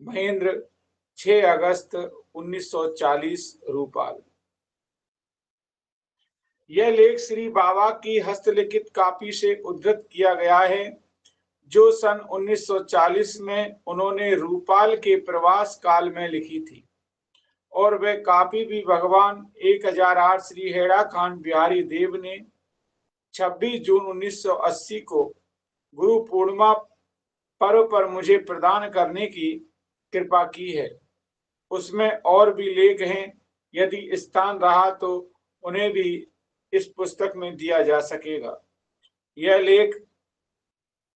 महेंद्र 6 अगस्त 1940 रूपाल। यह लेख श्री बाबा की हस्तलिखित कॉपी से उद्धृत किया गया है, जो सन 1940 में उन्होंने रूपाल के प्रवास काल में लिखी थी और वह कापी भी भगवान 1008 श्री हेड़ा खान बिहारी देव ने 26 जून 1980 को गुरु पूर्णिमा पर्व पर मुझे प्रदान करने की कृपा की है। उसमें और भी लेख हैं, यदि स्थान रहा तो उन्हें भी इस पुस्तक में दिया जा सकेगा। यह लेख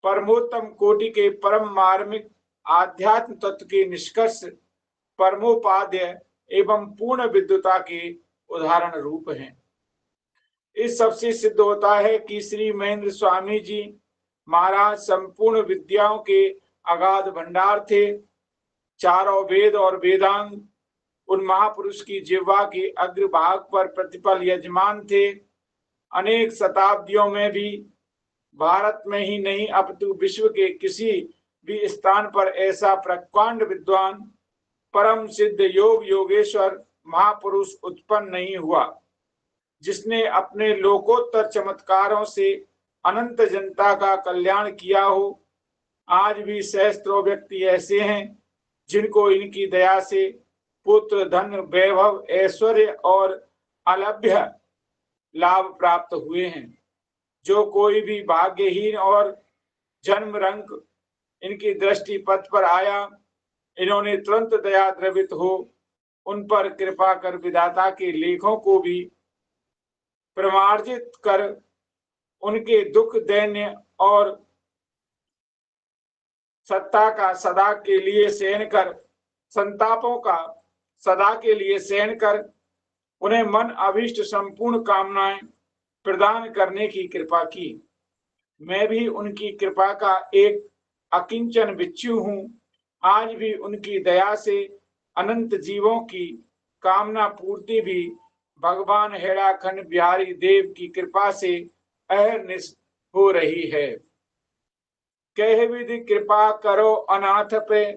परमोत्तम कोटि के परम मार्मिक आध्यात्म तत्व के निष्कर्ष परमोपाध्याय एवं पूर्ण विद्वता के उदाहरण रूप हैं। इस सबसे सिद्ध होता है कि श्री महेंद्र स्वामी जी महाराज संपूर्ण विद्याओं के अगाध भंडार थे। चारों वेद और वेदांग उन महापुरुष की जिह्वा के अग्रभाग पर प्रतिपल यजमान थे। अनेक शताब्दियों में भी भारत में ही नहीं अपितु विश्व के किसी भी स्थान पर ऐसा प्रकांड विद्वान परम सिद्ध योग योगेश्वर महापुरुष उत्पन्न नहीं हुआ जिसने अपने लोकोत्तर चमत्कारों से अनंत जनता का कल्याण किया हो। आज भी सहस्त्रों व्यक्ति ऐसे हैं जिनको इनकी दया से पुत्र धन वैभव ऐश्वर्य और अलभ्य लाभ प्राप्त हुए हैं। जो कोई भी भाग्यहीन और जन्म रंग इनकी दृष्टि पथ पर आया, इन्होंने तुरंत दया द्रवित हो उन पर कृपा कर विधाता के लेखों को भी प्रमार्जित कर उनके दुख दैन्य और सत्ता का सदा के लिए सहन कर संतापों का सदा के लिए सहन कर उन्हें मन अभिष्ट संपूर्ण कामनाएं प्रदान करने की कृपा की। मैं भी उनकी कृपा का एक अकिंचन बिच्छू हूँ। आज भी उनकी दया से अनंत जीवों की कामना पूर्ति भी भगवान हेड़ाखंड बिहारी देव की कृपा से अहर्निश हो रही है। कह विधि कृपा करो अनाथ पे,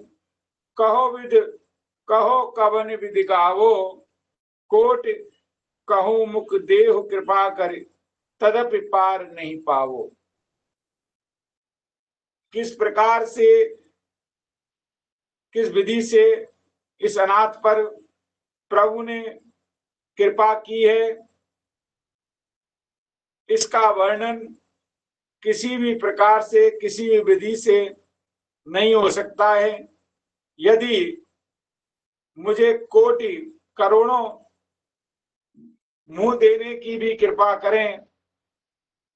कहो कवन विधि गावो, कोट कहूं मुख देह कृपा करे, तदपि पार नहीं पावो। किस प्रकार से किस विधि से इस अनाथ पर प्रभु ने कृपा की है, इसका वर्णन किसी भी प्रकार से किसी भी विधि से नहीं हो सकता है। यदि मुझे कोटि करोड़ों मुंह देने की भी कृपा करें,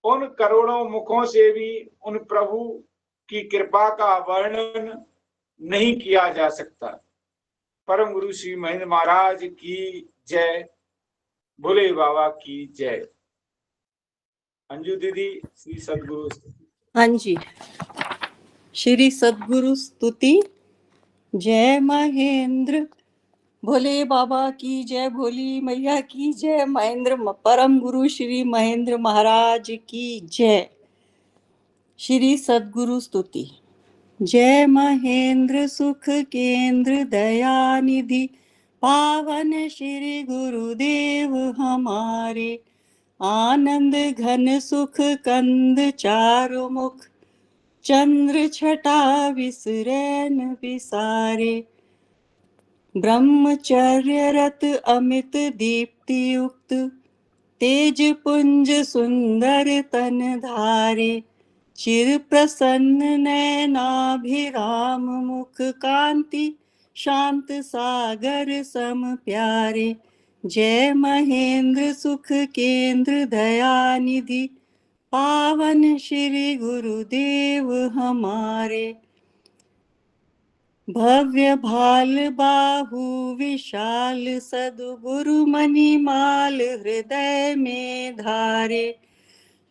उन करोड़ों मुखों से भी उन प्रभु की कृपा का वर्णन नहीं किया जा सकता। परम गुरु श्री महेंद्र महाराज की जय, भोले बाबा की जय। अंजू दीदी, श्री सद्गुरु। हाँ जी, श्री सद्गुरु स्तुति। जय महेंद्र, भोले बाबा की जय, भोली मैया की जय, महेंद्र परम गुरु श्री महेंद्र महाराज की जय। श्री सद्गुरु स्तुति। जय महेंद्र सुख केंद्र दयानिधि, पावन श्री गुरुदेव हमारे, आनंद घन सुख कंद चारु मुख, चंद्र छटा विसरैन विसारे, ब्रह्मचर्य रत अमित दीप्ति युक्त, तेज पुंज सुंदर तन धारे, चिर प्रसन्न नैनाभिराम मुख कांति, शांत सागर सम प्यारे। जय महेंद्र सुख केंद्र दयानिधि, पावन श्री गुरुदेव हमारे, भव्य भाल बाहु विशाल सद्गुरु मणिमाल हृदय में धारे,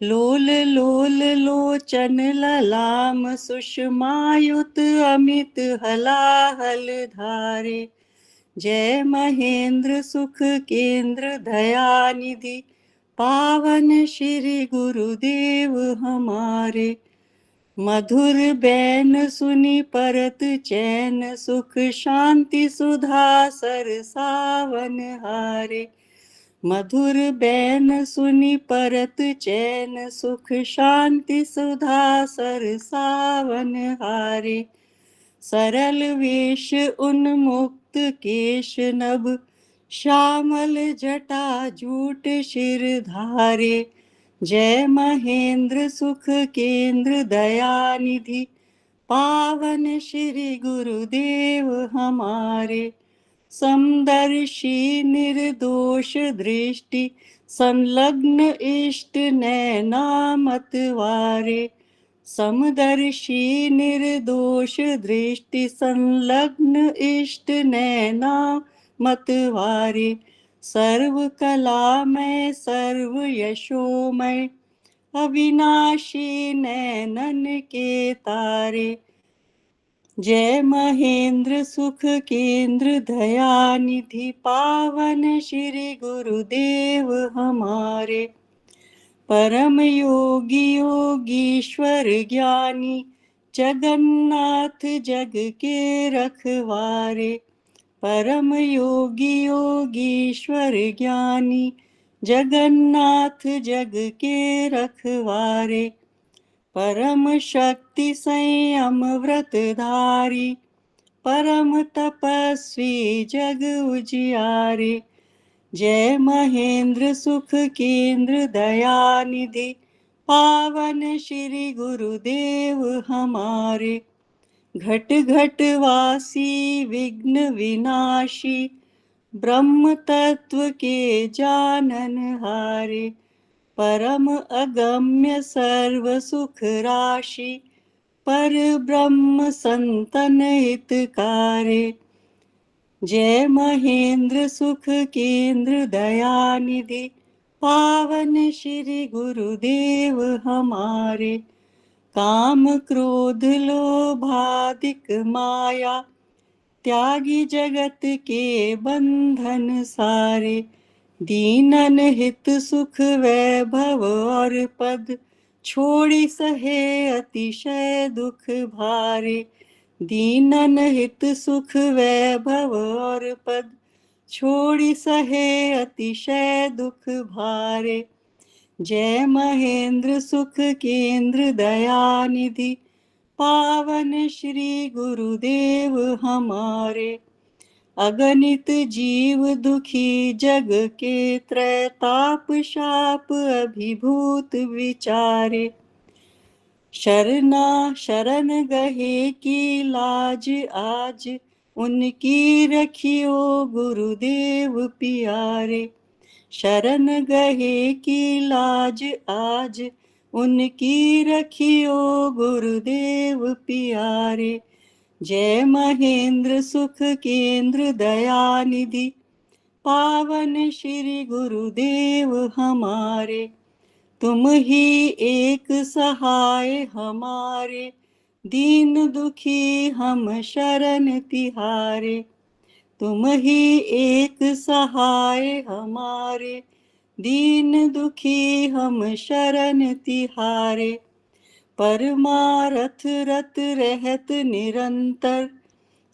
लोल लोल लोचन ललाम सुषमायुत अमित हलाहल धारे। जय महेंद्र सुख केंद्र दयानिधि, पावन श्री गुरुदेव हमारे, मधुर बैन सुनि परत चैन सुख शांति सुधा सर सावन हारे, मधुर बैन सुनि परत चैन सुख शांति सुधा सर सावन हारे, सरल वेश उन्मुक्त केश नभ श्यामल जटा जूट शिर धारे। जय महेंद्र सुख केंद्र दयानिधि, पावन श्री गुरुदेव हमारे। समदर्शी निर्दोष दृष्टि, संलग्न इष्ट नैना मतवारे। समदर्शी निर्दोष दृष्टि, संलग्न इष्ट नैना मतवारे। सर्व कलामय सर्व यशोमय, अविनाशी नैनन के तारे। जय महेंद्र सुख केंद्र दयानिधि, पावन श्री गुरुदेव हमारे। परम योगी योगीश्वर ज्ञानी, जगन्नाथ जग के रखवारे। परम योगी योगीश्वर ज्ञानी, जगन्नाथ जग के रखवारे। परम शक्ति संयम व्रतधारी, परम तपस्वी जग उजियारे। जय महेंद्र सुख केंद्र दयानिधि, पावन श्री गुरुदेव हमारे। घट घट वासी विघ्न विनाशी, ब्रह्म तत्व के जानन हारे। परम अगम्य सर्व सुख राशि, पर ब्रह्म संतन हितकारे। जय महेंद्र सुख केंद्र दयानिधि, पावन श्री गुरुदेव हमारे। काम क्रोध लोभादिक माया, त्यागी जगत के बंधन सारे। दीनन हित सुख वैभव और पद, छोड़ी सहे अतिशय दुख भारे। दीनन हित सुख वैभव और पद, छोड़ी सहे अतिशय दुख भारे। जय महेंद्र सुख केंद्र दयानिधि, पावन श्री गुरुदेव हमारे। अगणित जीव दुखी जग के, त्रैताप शाप अभिभूत विचारे। शरण गहे की लाज आज, उनकी रखियो गुरुदेव प्यारे। शरण गहे की लाज आज, उनकी रखियो गुरुदेव प्यारे। जय महेंद्र सुख केंद्र दयानिधि, पावन श्री गुरुदेव हमारे। तुम ही एक सहाय हमारे, दीन दुखी हम शरण तिहारे। तुम ही एक सहाय हमारे, दीन दुखी हम शरण तिहारे। परमारथ रत रहत निरंतर,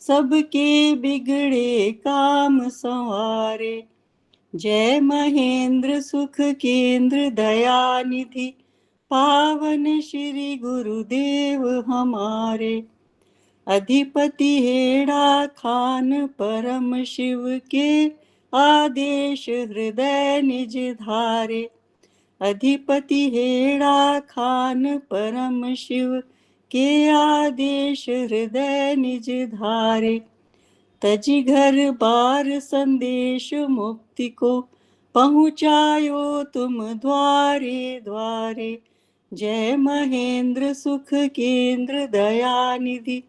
सबके बिगड़े काम संवारे। जय महेंद्र सुख केंद्र दयानिधि, पावन श्री गुरुदेव हमारे। अधिपति हेड़ा खान परम शिव के, आदेश हृदय निज धारे। अधिपति हेड़ा खान परम शिव के, आदेश हृदय निज धारे। तजी घर बार संदेश मुक्ति को, पहुँचायो तुम द्वारे द्वारे। जय महेंद्र सुख केंद्र दयानिधि,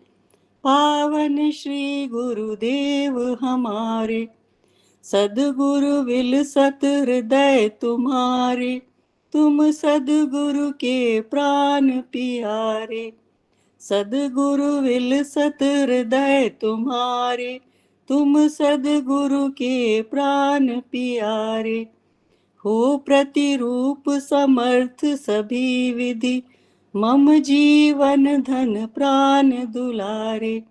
पावन श्री गुरुदेव हमारे। सद्गुरु विलसत हृदय तुम्हारे, तुम सद्गुरु के प्राण प्यारे। सद्गुरु विलसत हृदय तुम्हारे, तुम सद्गुरु के प्राण प्यारे। हो प्रतिरूप समर्थ सभी विधि, मम जीवन धन प्राण दुलारे।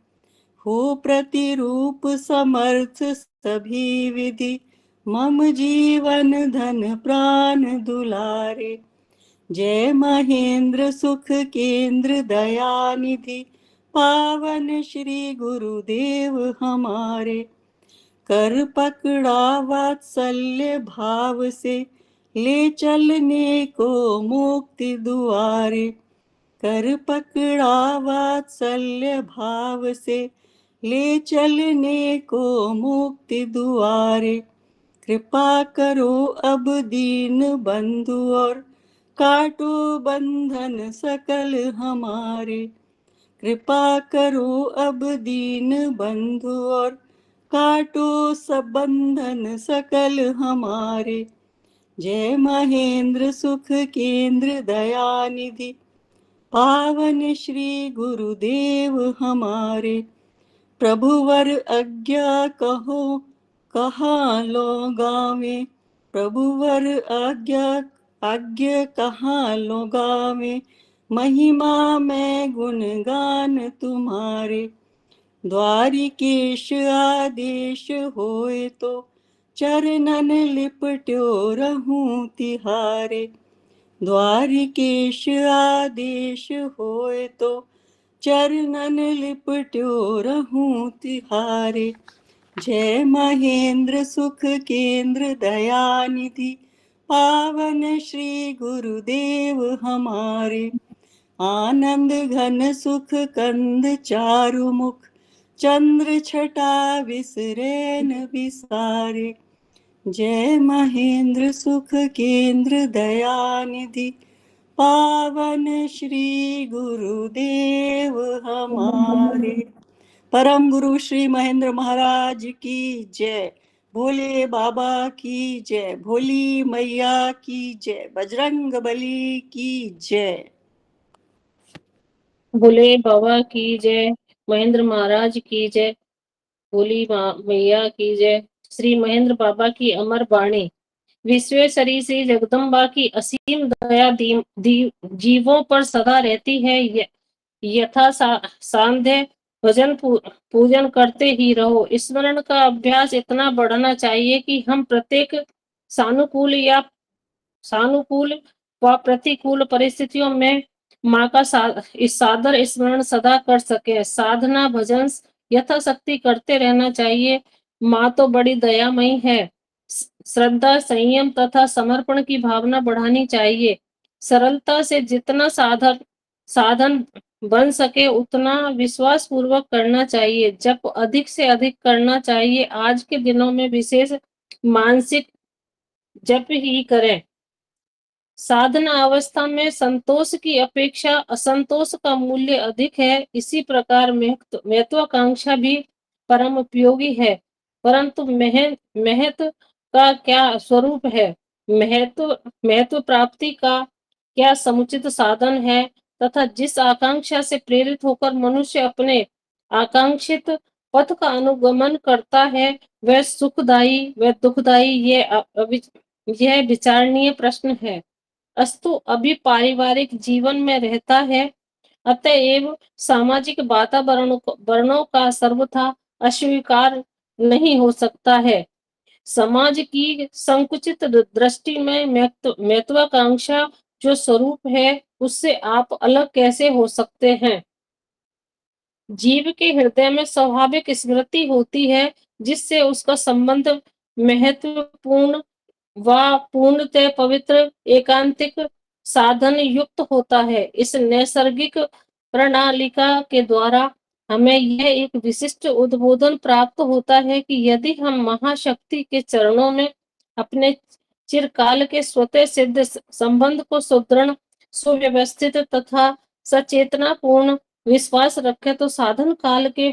हो प्रतिरूप समर्थ सभी विधि, मम जीवन धन प्राण दुलारे। जय महेंद्र सुख केंद्र दयानिधि, पावन श्री गुरुदेव हमारे। कर पकड़ा वात्सल्य भाव से, ले चलने को मुक्ति दुआरे। कर पकड़ा वात्सल्य भाव से, ले चलने को मुक्ति दुआरे। कृपा करो अब दीन बंधु और काटो बंधन सकल हमारे। कृपा करो अब दीन बंधु और काटो सब बंधन सकल हमारे। जय महेंद्र सुख केंद्र दयानिधि, पावन श्री गुरुदेव हमारे। प्रभुवर आज्ञा कहो कहाँ लो गावे, प्रभुवर आज्ञा कहाँ लो गावे। महिमा में गुणगान तुम्हारे, द्वारिकेश आदेश होए तो, चरणन लिपट्यो रहूं तिहारे। द्वारिकेश आदेश होए तो, चरणन लिपट्यो रहूं तिहारे। जय महेंद्र सुख केंद्र दयानिधि, पावन श्री गुरुदेव हमारे। आनंद घन सुख कंद चारु मुख, चंद्र छटा विसरेन विसारे। जय महेंद्र सुख केंद्र दयानिधि, पावन श्री गुरुदेव हमारे। परम गुरु श्री महेंद्र महाराज की जय। भोले बाबा की जय। भोली मैया की जय। बजरंग बली की जय। भोले बाबा की जय। महेंद्र महाराज की जय। भोली मैया की जय। श्री महेंद्र बाबा की अमर वाणी। विश्वेश्वरी श्री जगदम्बा की असीम दया जीवों पर सदा रहती है। यथा सांध्य भजन पूजन करते ही रहो। स्मरण का अभ्यास इतना बढ़ना चाहिए कि हम प्रत्येक सानुकूल व प्रतिकूल परिस्थितियों में माँ का सादर स्मरण सदा कर सके। साधना भजन यथाशक्ति करते रहना चाहिए। माँ तो बड़ी दयामयी है। श्रद्धा संयम तथा समर्पण की भावना बढ़ानी चाहिए। सरलता से जितना साधन बन सके उतना विश्वास पूर्वक करना चाहिए। जप अधिक से अधिक करना चाहिए। आज के दिनों में विशेष मानसिक जप ही करें। साधना अवस्था में संतोष की अपेक्षा असंतोष का मूल्य अधिक है। इसी प्रकार महत्वाकांक्षा भी परम उपयोगी है, परंतु महत्व का क्या स्वरूप है, महत्व प्राप्ति का क्या समुचित साधन है, तथा जिस आकांक्षा से प्रेरित होकर मनुष्य अपने आकांक्षित पथ का अनुगमन करता है वह सुखदायी व दुखदायी यह विचारणीय प्रश्न है। अस्तु अभी पारिवारिक जीवन में रहता है, अतएव सामाजिक वातावरणों का सर्वथा अस्वीकार नहीं हो सकता है। समाज की संकुचित दृष्टि में महत्वाकांक्षा जो स्वरूप है उससे आप अलग कैसे हो सकते हैं। जीव के हृदय में स्वाभाविक स्मृति होती है जिससे उसका संबंध महत्वपूर्ण व पूर्णतः पवित्र एकांतिक साधन युक्त होता है। इस नैसर्गिक प्रणालिका के द्वारा हमें यह एक विशिष्ट उद्बोधन प्राप्त होता है कि यदि हम महाशक्ति के चरणों में अपने चिरकाल के स्वतः सिद्ध संबंध को सुदृढ़ सुव्यवस्थित तथा सचेतनापूर्ण विश्वास रखे तो साधन काल के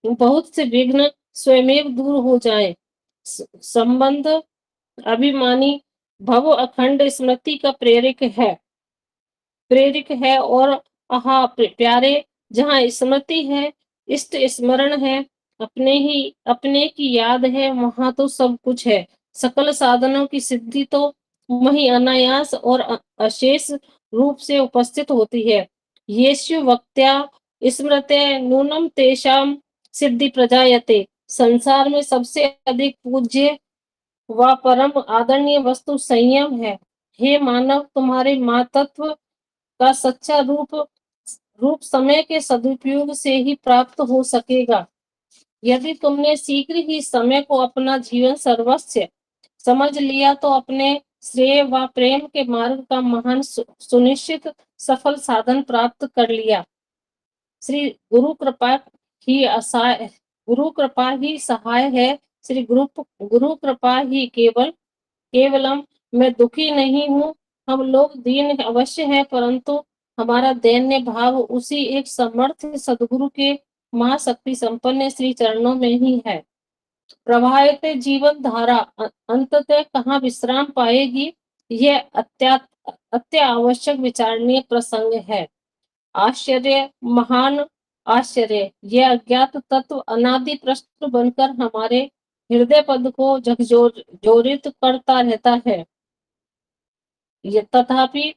बहुत से विघ्न स्वयमेव दूर हो जाए। संबंध अभिमानी भव अखंड स्मृति का प्रेरक है और आहा प्यारे जहाँ स्मृति है इष्ट स्मरण है अपने की याद है वहां तो सब कुछ है। सकल साधनों की सिद्धि तो वही अनायास और अशेष रूप से उपस्थित होती है। येषु वक्त्या स्मृते नूनम तेषाम सिद्धि प्रजायते। संसार में सबसे अधिक पूज्य व परम आदरणीय वस्तु संयम है। हे मानव तुम्हारे मातत्व का सच्चा रूप समय के सदुपयोग से ही प्राप्त हो सकेगा। यदि तुमने शीघ्र ही समय को अपना जीवन सर्वस्व समझ लिया तो अपने श्रेय व प्रेम के मार्ग का महान सुनिश्चित सफल साधन प्राप्त कर लिया। श्री गुरु कृपा ही सहाय है। श्री गुरु कृपा ही केवलम मैं दुखी नहीं हूँ। हम लोग दीन अवश्य हैं, परंतु हमारा दैन्य भाव उसी एक समर्थ सदगुरु के महाशक्ति संपन्न श्री चरणों में ही है। प्रवाहित जीवन धारा अंततः कहाँ विश्राम पाएगी, यह अत्यावश्यक विचारणीय प्रसंग है। आश्चर्य, महान आश्चर्य, यह अज्ञात तत्व अनादि प्रश्न बनकर हमारे हृदय पद को झकझोरित करता रहता है। तथापि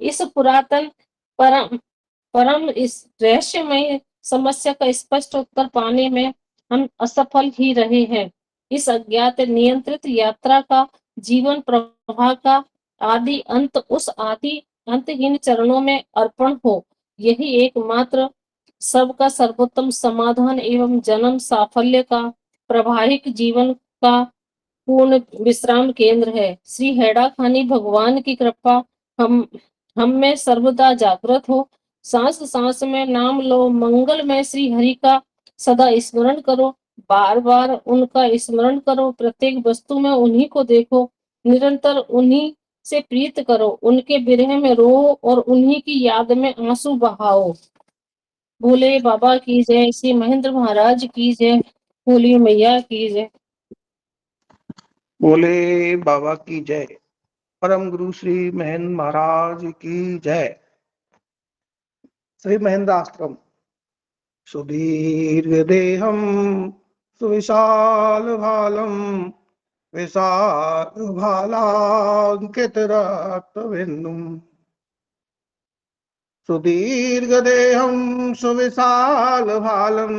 इस पुरातन परम इस रहस्यमय समस्या का स्पष्ट उत्तर पाने में हम असफल ही रहे हैं। इस अज्ञात नियंत्रित यात्रा का जीवन प्रवाह का आदि अंत उस आदि अंतहीन चरणों में अर्पण हो, यही एकमात्र सबका सर्वोत्तम समाधान एवं जन्म साफल्य का प्रवाहिक जीवन का पूर्ण विश्राम केंद्र है। श्री हेड़ा खानी भगवान की कृपा हम में सर्वदा जागृत हो। सांस सांस में नाम लो, मंगल में श्री हरि का सदा स्मरण करो, बार बार उनका स्मरण करो, प्रत्येक वस्तु में उन्हीं को देखो, निरंतर उन्हीं से प्रीत करो, उनके विरह में रो और उन्हीं की याद में आंसू बहाओ। भोले बाबा की जय, श्री महेंद्र महाराज की जय, भोली मैया की जय। बोले बाबा की जय। परम गुरु श्री महेंद्र महाराज की जय। श्री महेंद्र आश्रम। सुदीर्घ देहम सुविशाल भालम विशाल भालांकित रक्तबिंदुम। सुदीर्घ देहम सुविशाल भालम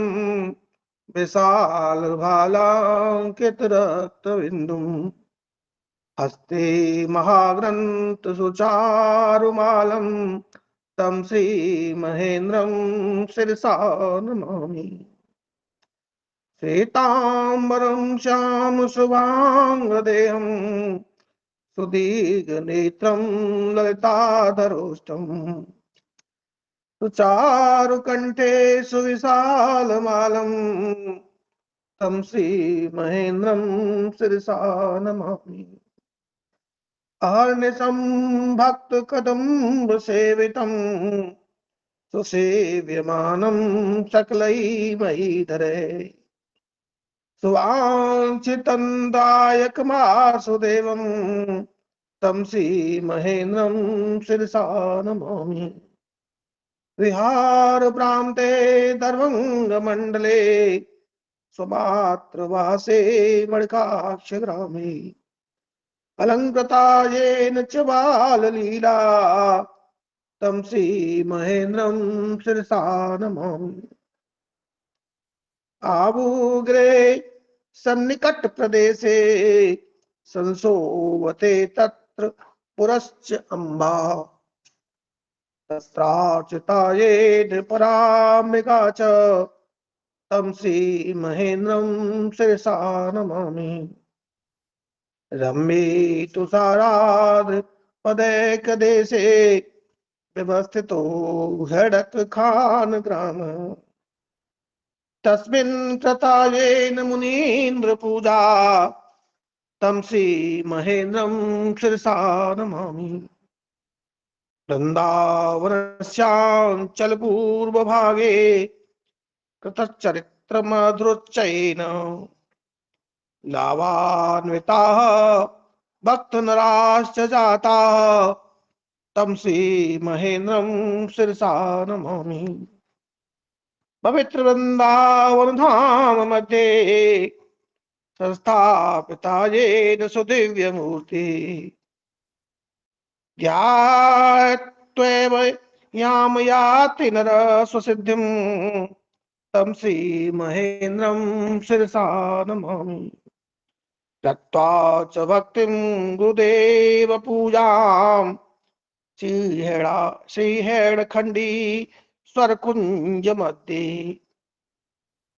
विशाल भालांकित रक्तबिंदुम। हस्ते महाग्रंथ सुचारुमालम तम श्री महेंद्रम शिरसा नमामि। श्वेतांबरम श्याम शुभांग देहम सुदीर्घ नेत्रम ललिताधरोष्टम। सुचारु कंठे सुविशाल मालम तम श्री महेंद्रम शिरसा नमामि। अहर्निशं भक्त कदम्ब सेवितं सुसेव्यमानं सकलै महीधरे। सुवाञ्छितं दायकमासुदेवं तं श्री महेंद्रं शिरसा नमामि। विहार प्रान्ते दर्भंग मंडले स्वमात्रवासे मणिकाक्ष ग्रामे। अलंकृता येन च बाललीला तं श्री महेंद्रं शिरसा नमामि। आबुग्रे सन्निकट प्रदेशे संसोवते तत्र पुरश्च अम्बा। तत्रार्चिता येन परामृगा च तं श्री महेंद्रं शिरसा नमामि। रम्ये तुषाराद्र पदैक देशे व्यवस्थितो हडक खान ग्राम। तस्मिन् कृता येन मुनीन्द्र पूजा तं श्री महेंद्रं शिरसा नमामि। वृन्दावनस्याञ्चल पूर्वभागे कृतचरित्र मधुरोच्चयेन लाभान्विताः भक्तनराश्च जाताः तं श्री महेंद्रं शिरसा नमामि। पवित्र वृंदावन धाम मध्ये संस्थापिता येन सुदिव्य मूर्ति। ध्यात्वैव याम याति नर स्वसिद्धिं तं श्री महेंद्रं शिरसा नमामि। दत्त्वा च भक्तिं गुरुदेव पूजां श्रीहेड़खंडी स्वरकुंज मध्ये।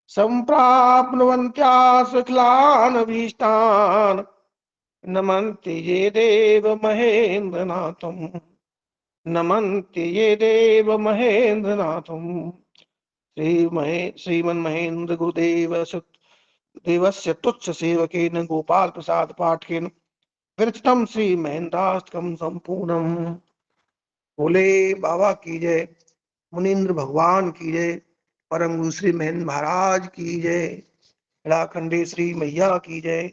सम्प्राप्नुवन्त्यासखलानभीष्टान् नमन्ति ये देव महेन्द्रनाथम् नमन्ति ये देव महेन्द्रनाथम् श्रीमन्महेन्द्र गुरुदेव देवस्य तुच्छ सेवकेन गोपाल प्रसाद पाठकेन विरचितम श्री महेन्द्राष्टकम संपूर्णम। भोले बाबा की जय, मुनीन्द्र भगवान की जय, परम गुरु श्री महेंद्र महाराज की जय, हेड़ाखंडी श्री मैया की जय,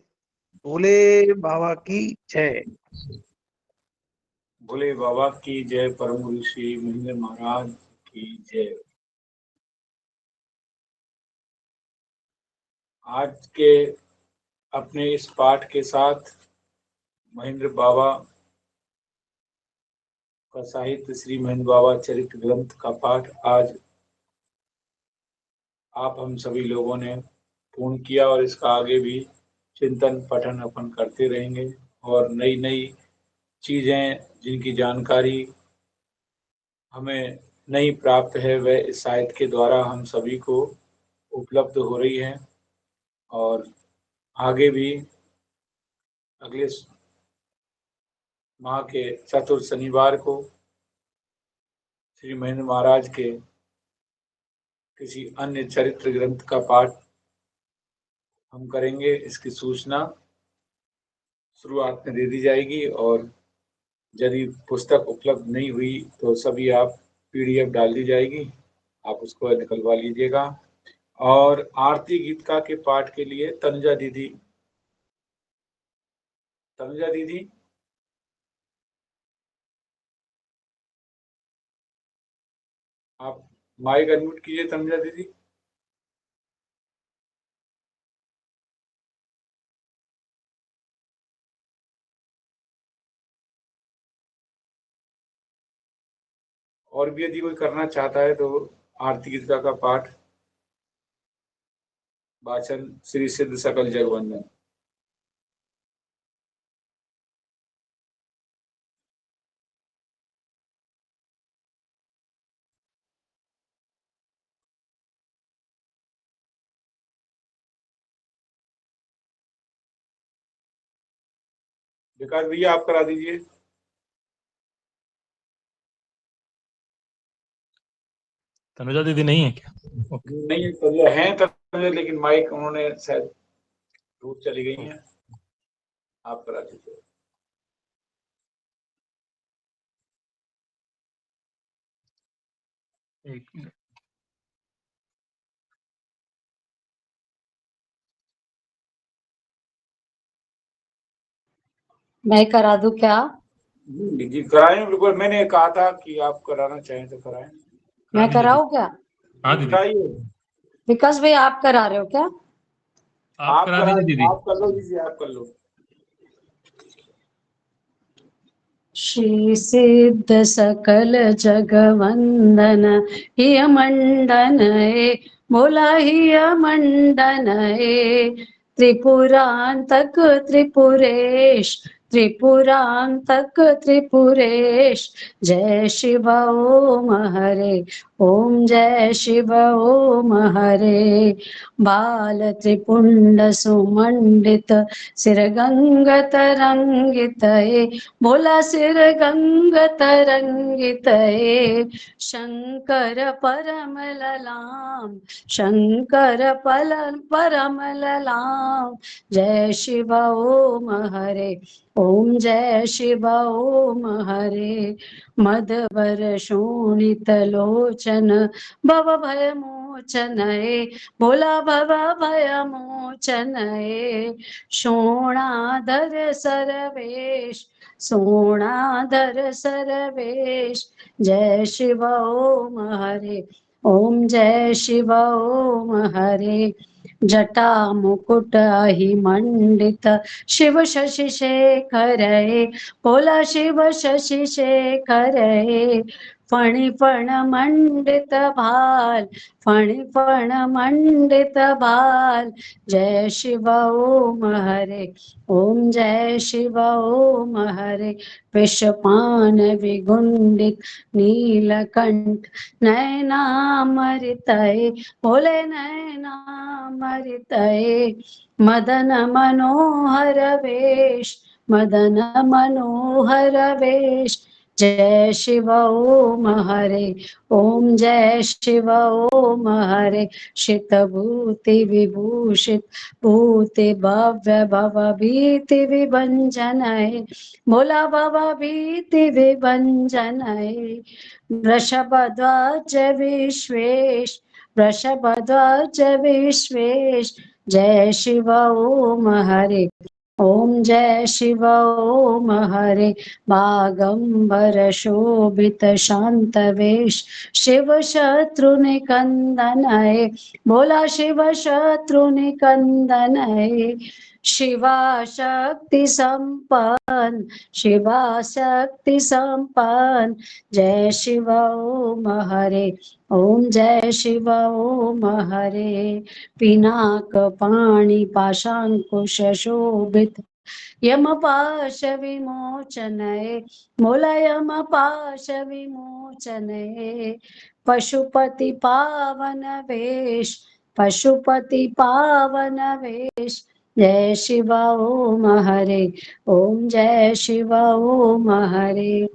भोले बाबा की जय। भोले बाबा की जय, परम गुरु श्री महेंद्र महाराज की जय। आज के अपने इस पाठ के साथ महेंद्र बाबा का साहित्य श्री महेंद्र बाबा चरित्र ग्रंथ का पाठ आज आप हम सभी लोगों ने पूर्ण किया और इसका आगे भी चिंतन पठन अपन करते रहेंगे और नई नई चीजें जिनकी जानकारी हमें नहीं प्राप्त है वह इस साहित्य के द्वारा हम सभी को उपलब्ध हो रही है और आगे भी अगले माह के चतुर्थ शनिवार को श्री महेंद्र महाराज के किसी अन्य चरित्र ग्रंथ का पाठ हम करेंगे। इसकी सूचना शुरुआत में दे दी जाएगी और यदि पुस्तक उपलब्ध नहीं हुई तो सभी आप PDF डाल दी जाएगी, आप उसको निकलवा लीजिएगा। और आरती गीतिका के पाठ के लिए तनुजा दीदी आप माइक अनम्यूट कीजिए। तनुजा दीदी और भी यदि कोई करना चाहता है तो आरती गीतिका का पाठ वाचन श्री सिद्ध सकल जगवंदन। विकास भैया आप करा दीजिए। तनुजा दीदी नहीं है क्या? नहीं तनुजा है तनुजा, लेकिन माइक उन्होंने शायद दूर चली गई हैं, आप करा दीजिए। एक मिनट। मैं करा दूं क्या? जी कराएं, बिल्कुल। मैंने कहा था कि आप कराना चाहें तो कराएं। मैं कराऊं क्या? हाँ दीदी। विकास भाई आप करा रहे हो क्या? आप करा दीजिए। आप कर लो दीजिए, आप कर लो। श्री सिद्ध सकल जगवंदन हिय मंडन बोला हिय मंडन त्रिपुरांतक त्रिपुरेश त्रिपुरांतक त्रिपुरेश जय शिव ओम हरे ओम जय शिव ओम हरे बाल त्रिपुंड सुमंडित सिर गंग तरंगित बोला सिर गंग तरंगित शंकर परम ललाम शंकर परम ललाम जय शिव ओम हरे ओम जय शिव ओम हरे मदवर शोणित लोचन भव भय मोचन बोला भव भय मोचन शोणाधर सर्वेश सोणाधर सर्वेश जय शिव ओम हरे ओम जय शिव ओम हरे जटा मुकुट ही मंडित शिव शशि शेखर बोला शिव शशि शेखर फणि फण मंडित भाल, फणि फण मंडित भाल। जय शिव ओम हरे, ओम जय शिव ओम हरे। विषपान विगुंडित नीलकंठ, नयनामृतये, बोले नयनामृतये। मदन मनोहर वेश, मदन मनोहर वेश। जय शिव ओम हरे, ओम जय शिव ओम हरे। शित भूति विभूषित, भूति भव्य भव भीति विभंजनये, भोला भव भीति विभंजनये। वृषभध्वज विश्वेश, वृषभध्वज विश्वेश। जय शिव ओम हरे, ओम जय शिव ओम हरे। बागंबर शोभित शांत वेश, शिव शत्रु निकंदनये, बोला शिव शत्रु निकंदनये। शिवा शक्ति संपन्न, शिवा शक्ति संपन्न। जय शिव ओम हरे, ओम जय शिव ओम हरे। पिनाक पाणि पाशांकुश शोभित, यम पाश विमोचनये, मोला यम पाश विमोचनये। पशुपति पावन वेश, पशुपति पावन वेश। जय शिव ओम हरे, ओम जय शिव ओम हरे।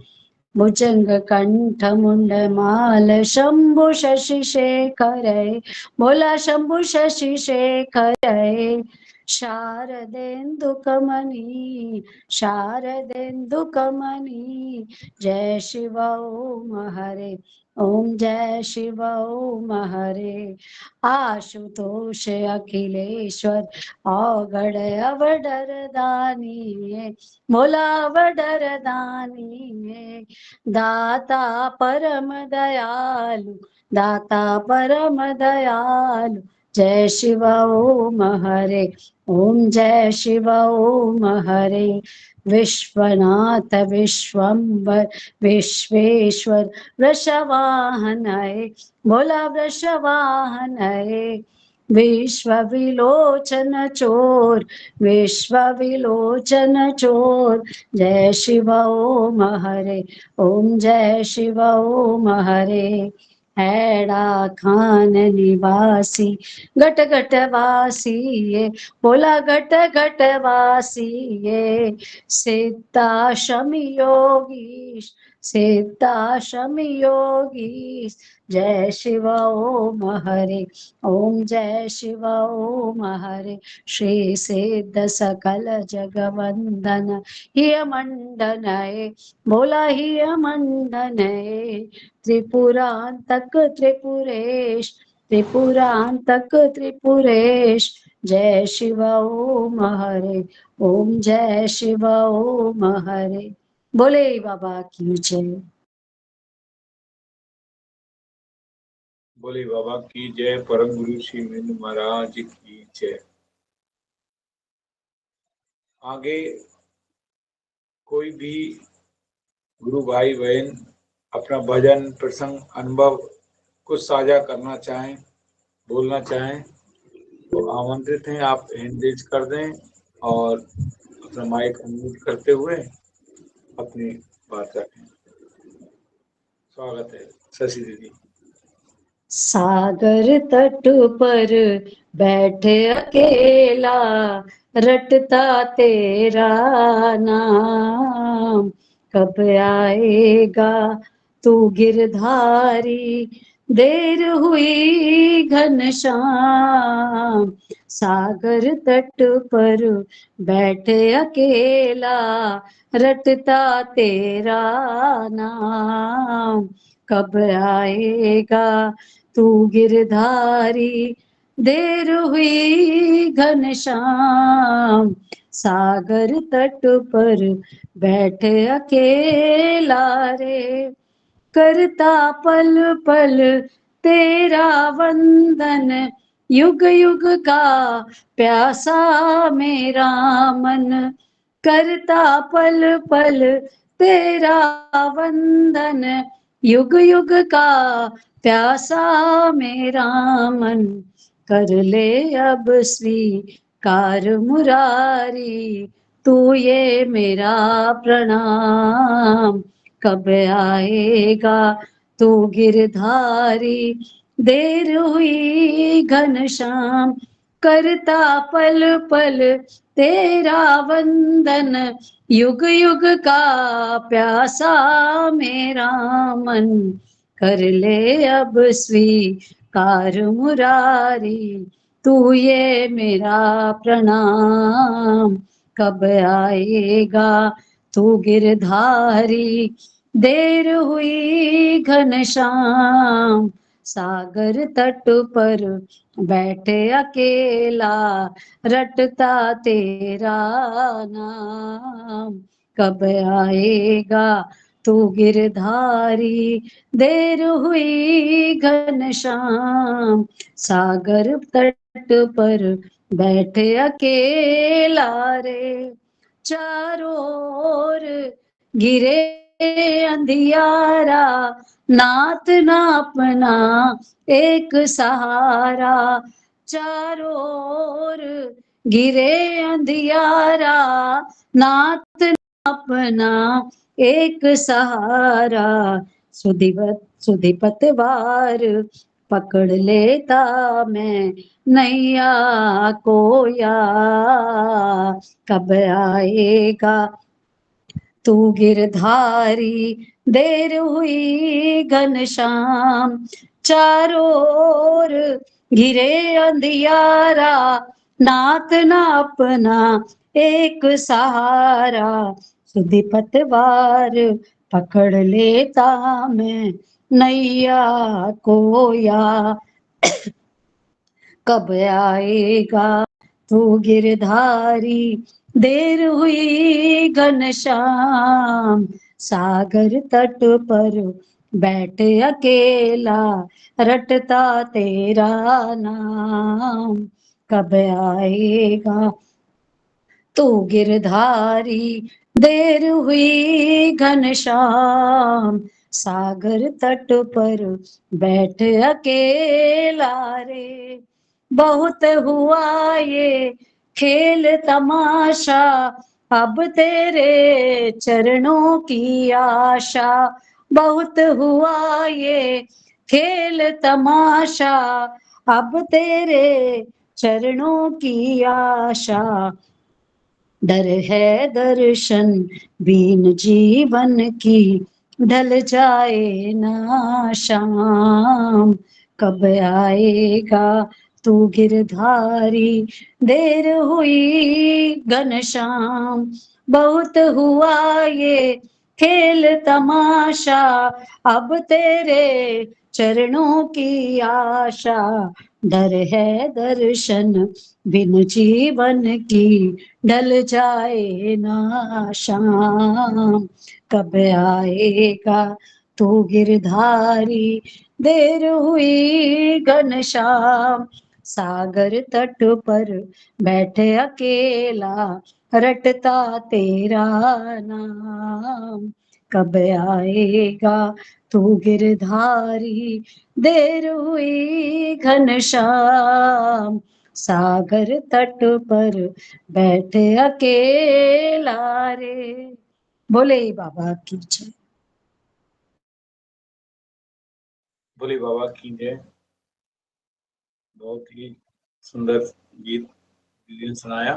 भुजंग कंठ मुंड माल, शंभु शशि शेखर, बोला शंभु शशि शेखर। शारदेन्दु कमनी, शारदेन्दु कमनी। जय शिव ओम हरे, ओम जय शिव ओम हरे। आशुतोष अखिलेश्वर, औगड़ अवडर दानी, बोला अवडर दानी। दाता परम दयालु, दाता परम दयालु। जय शिव ओम हरे, ओम जय शिव ओम हरे। विश्वनाथ विश्वंबर विश्वेश्वर, वृषवाहनये, बोला वृषवाहनये। विश्व विलोचन चोर, विश्व विलोचन चोर। जय शिव ओम हरे, ओम जय शिव ओम हरे। हैड़ा खान निवासी, घट घट वासी ये, बोला घट घट वासी ये। सिद्धाश्रम योगीश, सिद्धाश्रम योगीश। जय शिव ओम हरे, ओम जय शिव ओम हरे। श्री सिद्ध सकल जगवंदन हिय मंडनये, बोला हिय मंडनये। त्रिपुरांतक त्रिपुरेश, त्रिपुरांतक त्रिपुरेश। जय शिव ओम हरे, ओम जय शिव ओम हरे। बोले बाबा की जय। बोले बाबा की जय। परम गुरु श्री महेंद्र महाराज की जय। आगे कोई भी गुरु भाई बहन अपना भजन प्रसंग अनुभव कुछ साझा करना चाहें, बोलना चाहें तो आमंत्रित हैं। आप हैंड रेज कर दें और अपना माइक अनम्यूट करते हुए अपनी बात रखें। स्वागत है शशि दीदी। सागर तट पर बैठे अकेला, रटता तेरा नाम। कब आएगा तू गिरधारी, देर हुई घनश्याम। सागर तट पर बैठे अकेला, रटता तेरा नाम। कब आएगा तू गिरधारी, देर हुई घनश्याम। सागर तट पर बैठे अकेला रे, करता पल पल तेरा वंदन। युग युग का प्यासा मेरा मन, करता पल पल तेरा वंदन। युग युग का प्यासा मेरा मन, कर ले अब स्वीकार मुरारी, तू ये मेरा प्रणाम। कब आएगा तू गिरधारी, देर हुई घनश्याम, करता पल पल तेरा वंदन, युग युग का प्यासा मेरा मन, कर ले अब स्वीकार मुरारी, तू ये मेरा प्रणाम। कब आएगा तू गिरधारी, देर हुई घनश्याम, सागर तट पर बैठे अकेला, रटता तेरा नाम। कब आएगा तू गिरधारी, देर हुई घनश्याम, सागर तट पर बैठे अकेला रे। चारों ओर गिरे अंधियारा, नाथ ना अपना एक सहारा, चारों ओर गिरे अंधियारा, नाथ ना अपना एक सहारा, सुधिपत वार पकड़ लेता मैं नैया कोया। कब आएगा तू गिरधारी, देर हुई घनश्याम, चारों ओर घिरे अंधियारा, नाथ ना अपना एक सहारा, सुधिपत वार पकड़ लेता मैं नैया कोया। कब आएगा तू गिरधारी, देर हुई घनश्याम, सागर तट पर बैठ अकेला, रटता तेरा नाम। कब आएगा तू गिरधारी, देर हुई घनश्याम, सागर तट पर बैठ अकेला रे। बहुत हुआ ये खेल तमाशा, अब तेरे चरणों की आशा। बहुत हुआ ये खेल तमाशा, अब तेरे चरणों की आशा। डर है दर्शन बीन जीवन की, ढल जाए ना शाम। कब आएगा तू गिरधारी, देर हुई घनश्याम, बहुत हुआ ये खेल तमाशा, अब तेरे चरणों की आशा। डर है दर्शन बिन जीवन की, ढल जाए ना शाम। कब आएगा तू गिरधारी, देर हुई घनश्याम, सागर तट पर बैठे अकेला, रटता तेरा नाम। कब आएगा तू गिरधारी, देर हुई घनश्याम, सागर तट पर बैठे अकेला रे। बोले बाबा की जय। भोले बाबा की जय। बहुत ही सुंदर गीत दीदी ने सुनाया।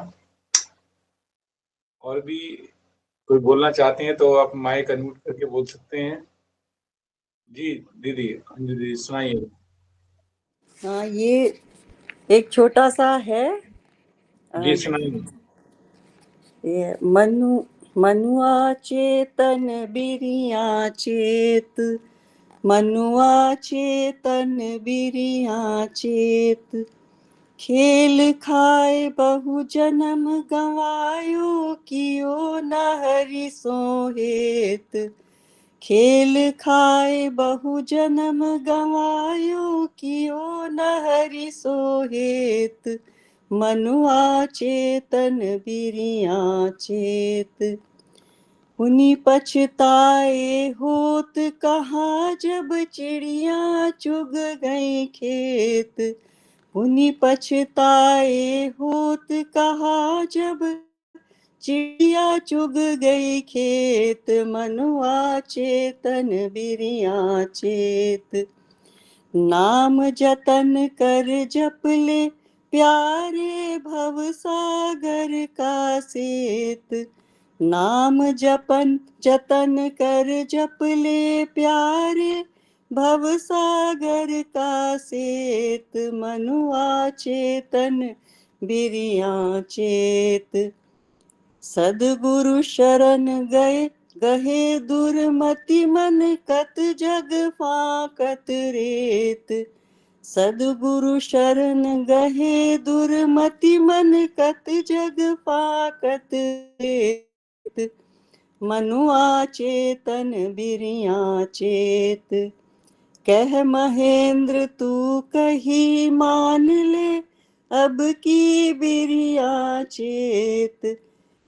और भी कोई बोलना चाहते हैं तो आप माइक अनम्यूट करके बोल सकते हैं। जी दीदी, अंजू दीदी सुनाइए। हाँ, ये एक छोटा सा है। जी सुनाइए। ये मनुआ चेतन बिरिया चेत, मनुआ चेतन बिरिया चेत, खेल खाए बहु जन्म गवायो, कियो न हरि सोहेत। खेल खाए बहु जन्म गवायो, कियो न हरि सोहेत। मनुआ चेतन बिरिया चेत, उन्हीं पछताए होत कहाँ जब चिड़िया चुग गई खेत। उन्हीं पछताए होत कहाँ जब चिड़िया चुग गई खेत। मनुआ चेतन बिरिया चेत। नाम जतन कर जप ले प्यारे भव सागर का सेत। नाम जतन कर जप ले प्यारे भव सागर का सेत। मनुआ चेतन बिरिया चेत। सदगुरु शरण गए गहे दुर्मति मन कत जग फाकत रेत। सदगुरु शरण गहे दुर्मति मन कत जग फाकत रेत। मनुआ चेतन बिरिया चेत। कह महेंद्र तू कही मान ले अब की बिरिया चेत।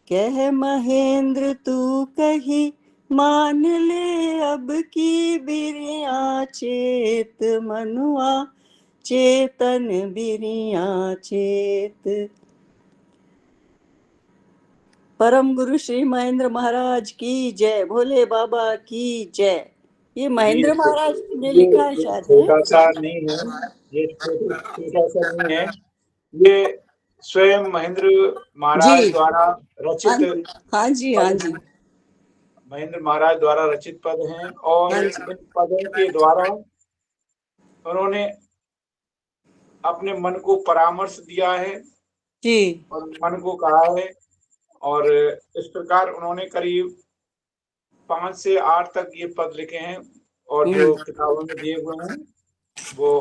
कह महेंद्र तू कही मान ले अब की बिरिया चेत। मनुआ चेतन बिरिया चेत। परम गुरु श्री महेंद्र महाराज की जय। भोले बाबा की जय। ये महेंद्र महाराज ने लिखा है शायद, है? छोटा सा नहीं है, ये छोटा सा नहीं है, ये स्वयं महेंद्र महाराज द्वारा रचित हाँ जी, हाँ जी। महेंद्र महाराज द्वारा रचित पद हैं और इन पदों के द्वारा उन्होंने अपने मन को परामर्श दिया है जी, और मन को कहा है। और इस प्रकार उन्होंने करीब 5 से 8 तक ये पद लिखे हैं और जो किताबों में दिए हुए हैं वो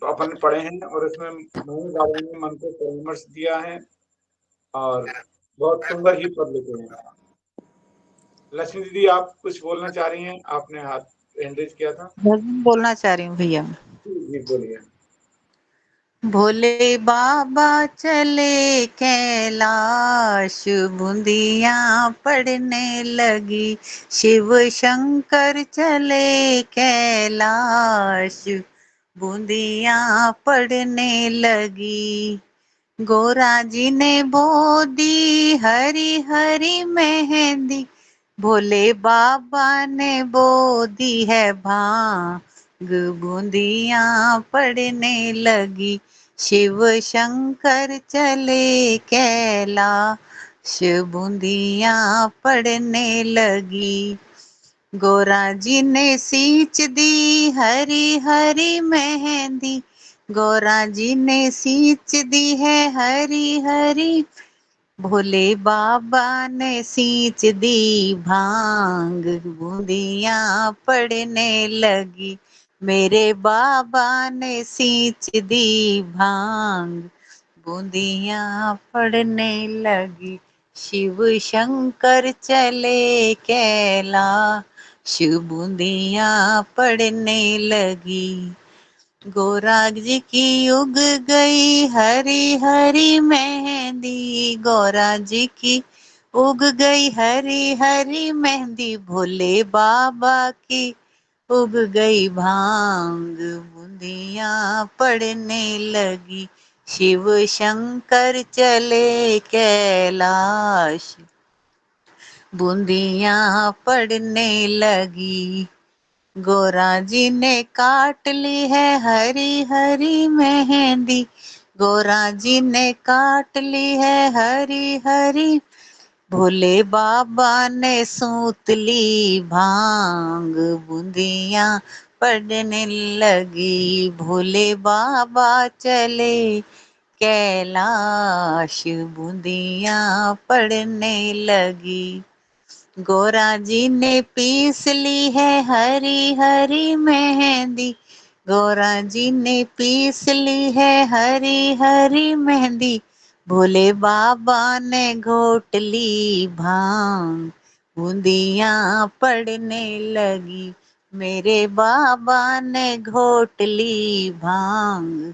तो अपन पढ़े हैं और इसमें महेंद्र ने मन को परामर्श दिया है और बहुत सुंदर ही पद लिखे हैं। लक्ष्मी दीदी, आप कुछ बोलना चाह रही हैं? आपने हाथ हैंड किया था। बोलना चाह रही हूँ भैया। जी बोलिए। भोले बाबा चले कैलाश, बूंदिया पड़ने लगी। शिव शंकर चले कैलाश, बूंदिया पड़ने लगी। गोरा जी ने बो दी हरी हरी मेहंदी, भोले बाबा ने बो दी है भांग, बूंदिया पड़ने लगी। शिव शंकर चले कैलाश, बूंदिया पड़ने लगी। गोरा जी ने सींच दी हरी हरी मेहंदी, गोरा जी ने सींच दी है हरी हरी, भोले बाबा ने सींच दी भांग, बूंदिया पड़ने लगी। मेरे बाबा ने सींच दी भांग, बूंदिया पड़ने लगी। शिव शंकर चले कैलाश, बूंदिया पड़ने लगी। गोरा जी की उग गई हरी हरी मेहंदी, गोरा जी की उग गई हरी हरी मेहंदी, भोले बाबा की उग गई भांग, बूंदिया पड़ने लगी। शिव शंकर चले कैलाश, बूंदिया पड़ने लगी। गोरा जी ने काट ली है हरी हरी मेहंदी, गोरा जी ने काट ली है हरी हरी, भोले बाबा ने सूत ली भांग, बूंदिया पड़ने लगी। भोले बाबा चले कैलाश, बूंदिया पड़ने लगी। गोरा जी ने पीस ली है हरी हरी मेहंदी, गोरा जी ने पीस ली है हरी हरी मेहंदी, भोले बाबा ने घोट ली भांग, बूंदिया पड़ने लगी। मेरे बाबा ने घोट ली भांग,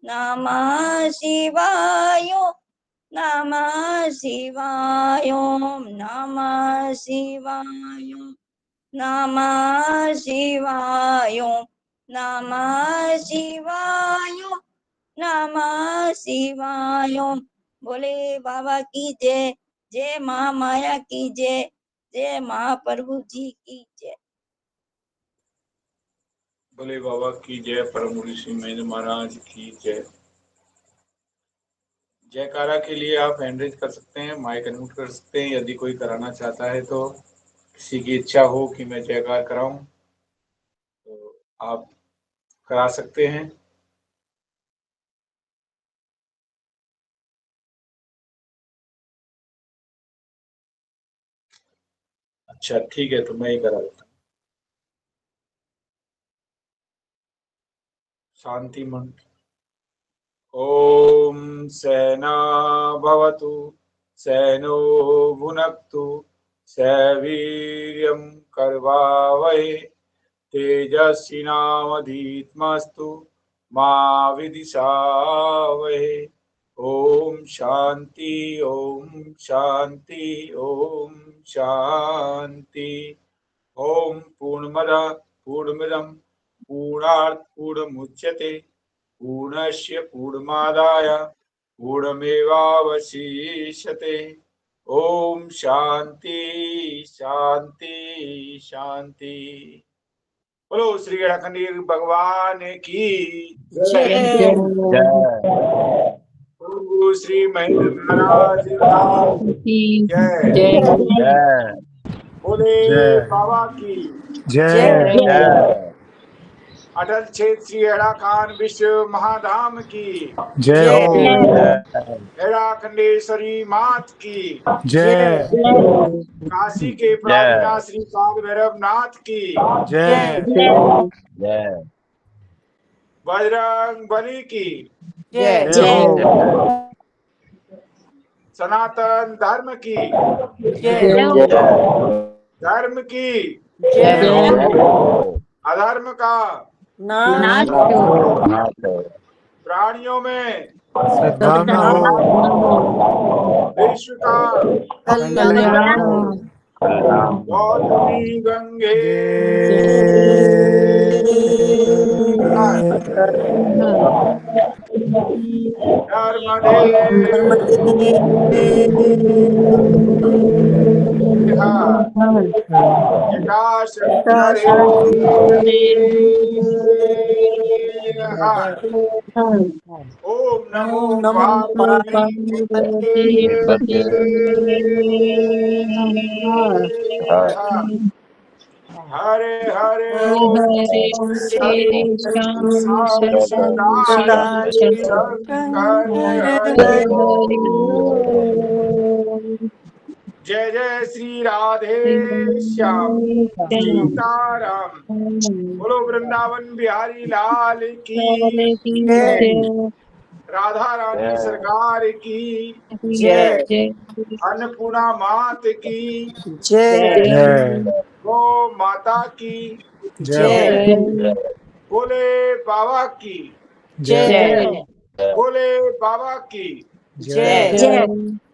नमः शिवाय नमः शिवाय नमः शिवाय नमः शिवाय नमः शिवाय नमः शिवाय। बोले बाबा की जय। जय महामाया की जय। जय महाप्रभु जी की जय। बोले बाबा की जय। परम गुरु श्री महेंद्र महाराज की जय। जयकारा के लिए आप हैंड रेज कर सकते हैं, माइक अनम्यूट कर सकते हैं। यदि कोई कराना चाहता है तो, किसी की इच्छा हो कि मैं जयकार कराऊं तो आप करा सकते हैं। अच्छा ठीक है, तो मैं ही करा देता हूँ। शांति मंत्र। ओम सेना भवतु सेनो भुनक्तु सवीर्यं कर्वावहै तेजस्विनावधीतमस्तु मा विद्विषावहै। ओम शांति ओम शांति ओम शांति। ओम पूर्णमदः पूर्णमिदं पूर्णात् पूर्णमुच्यते पूर्णस्य पूर्णमादाय पूर्णमेवावशिष्यते। ओम शांति शांति शांति। बोलो श्री गणाखंडी भगवान की जय। गुरु श्री महेंद्र महाराज की जय। बोले बाबा की जय। अटल क्षेत्र श्री हेड़ा खान विश्व महाधाम की जय हो। हेड़ा खंडेश्वरी मात की जय। काशी के प्राणनाथ श्री काल भैरव नाथ की जय। बजरंग बली की जय हो। सनातन धर्म की धर्म की अधर्म का प्राणियों में सद्भावना हो। विश्व का कल्याण हो। गौतमी गंगे नर्मदे ओम नमो पार्वती हरे हरे जय जय श्री राधे श्याम सीताराम। बोलो वृंदावन बिहारी लाल की राधा रानी सरकार की जय। अन्नपूर्णा मात की जय। गो माता की जय। बोले बाबा की जय। बोले बाबा की जय।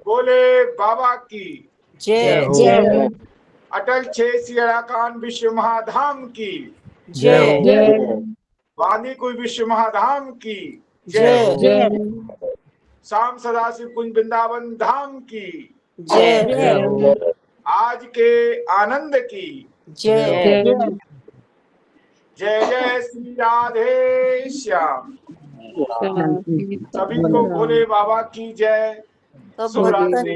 बोले बाबा की जय। अटल क्षेत्र खान विश्व महाधाम की जय। बांदीकुई विश्व महाधाम की जय। शाम सदाशिव कुंज वृंदावन धाम की जय। आज के आनंद की जय। जय जय श्री राधे श्याम। सभी को भोले बाबा की जय। शुभ रात्रि।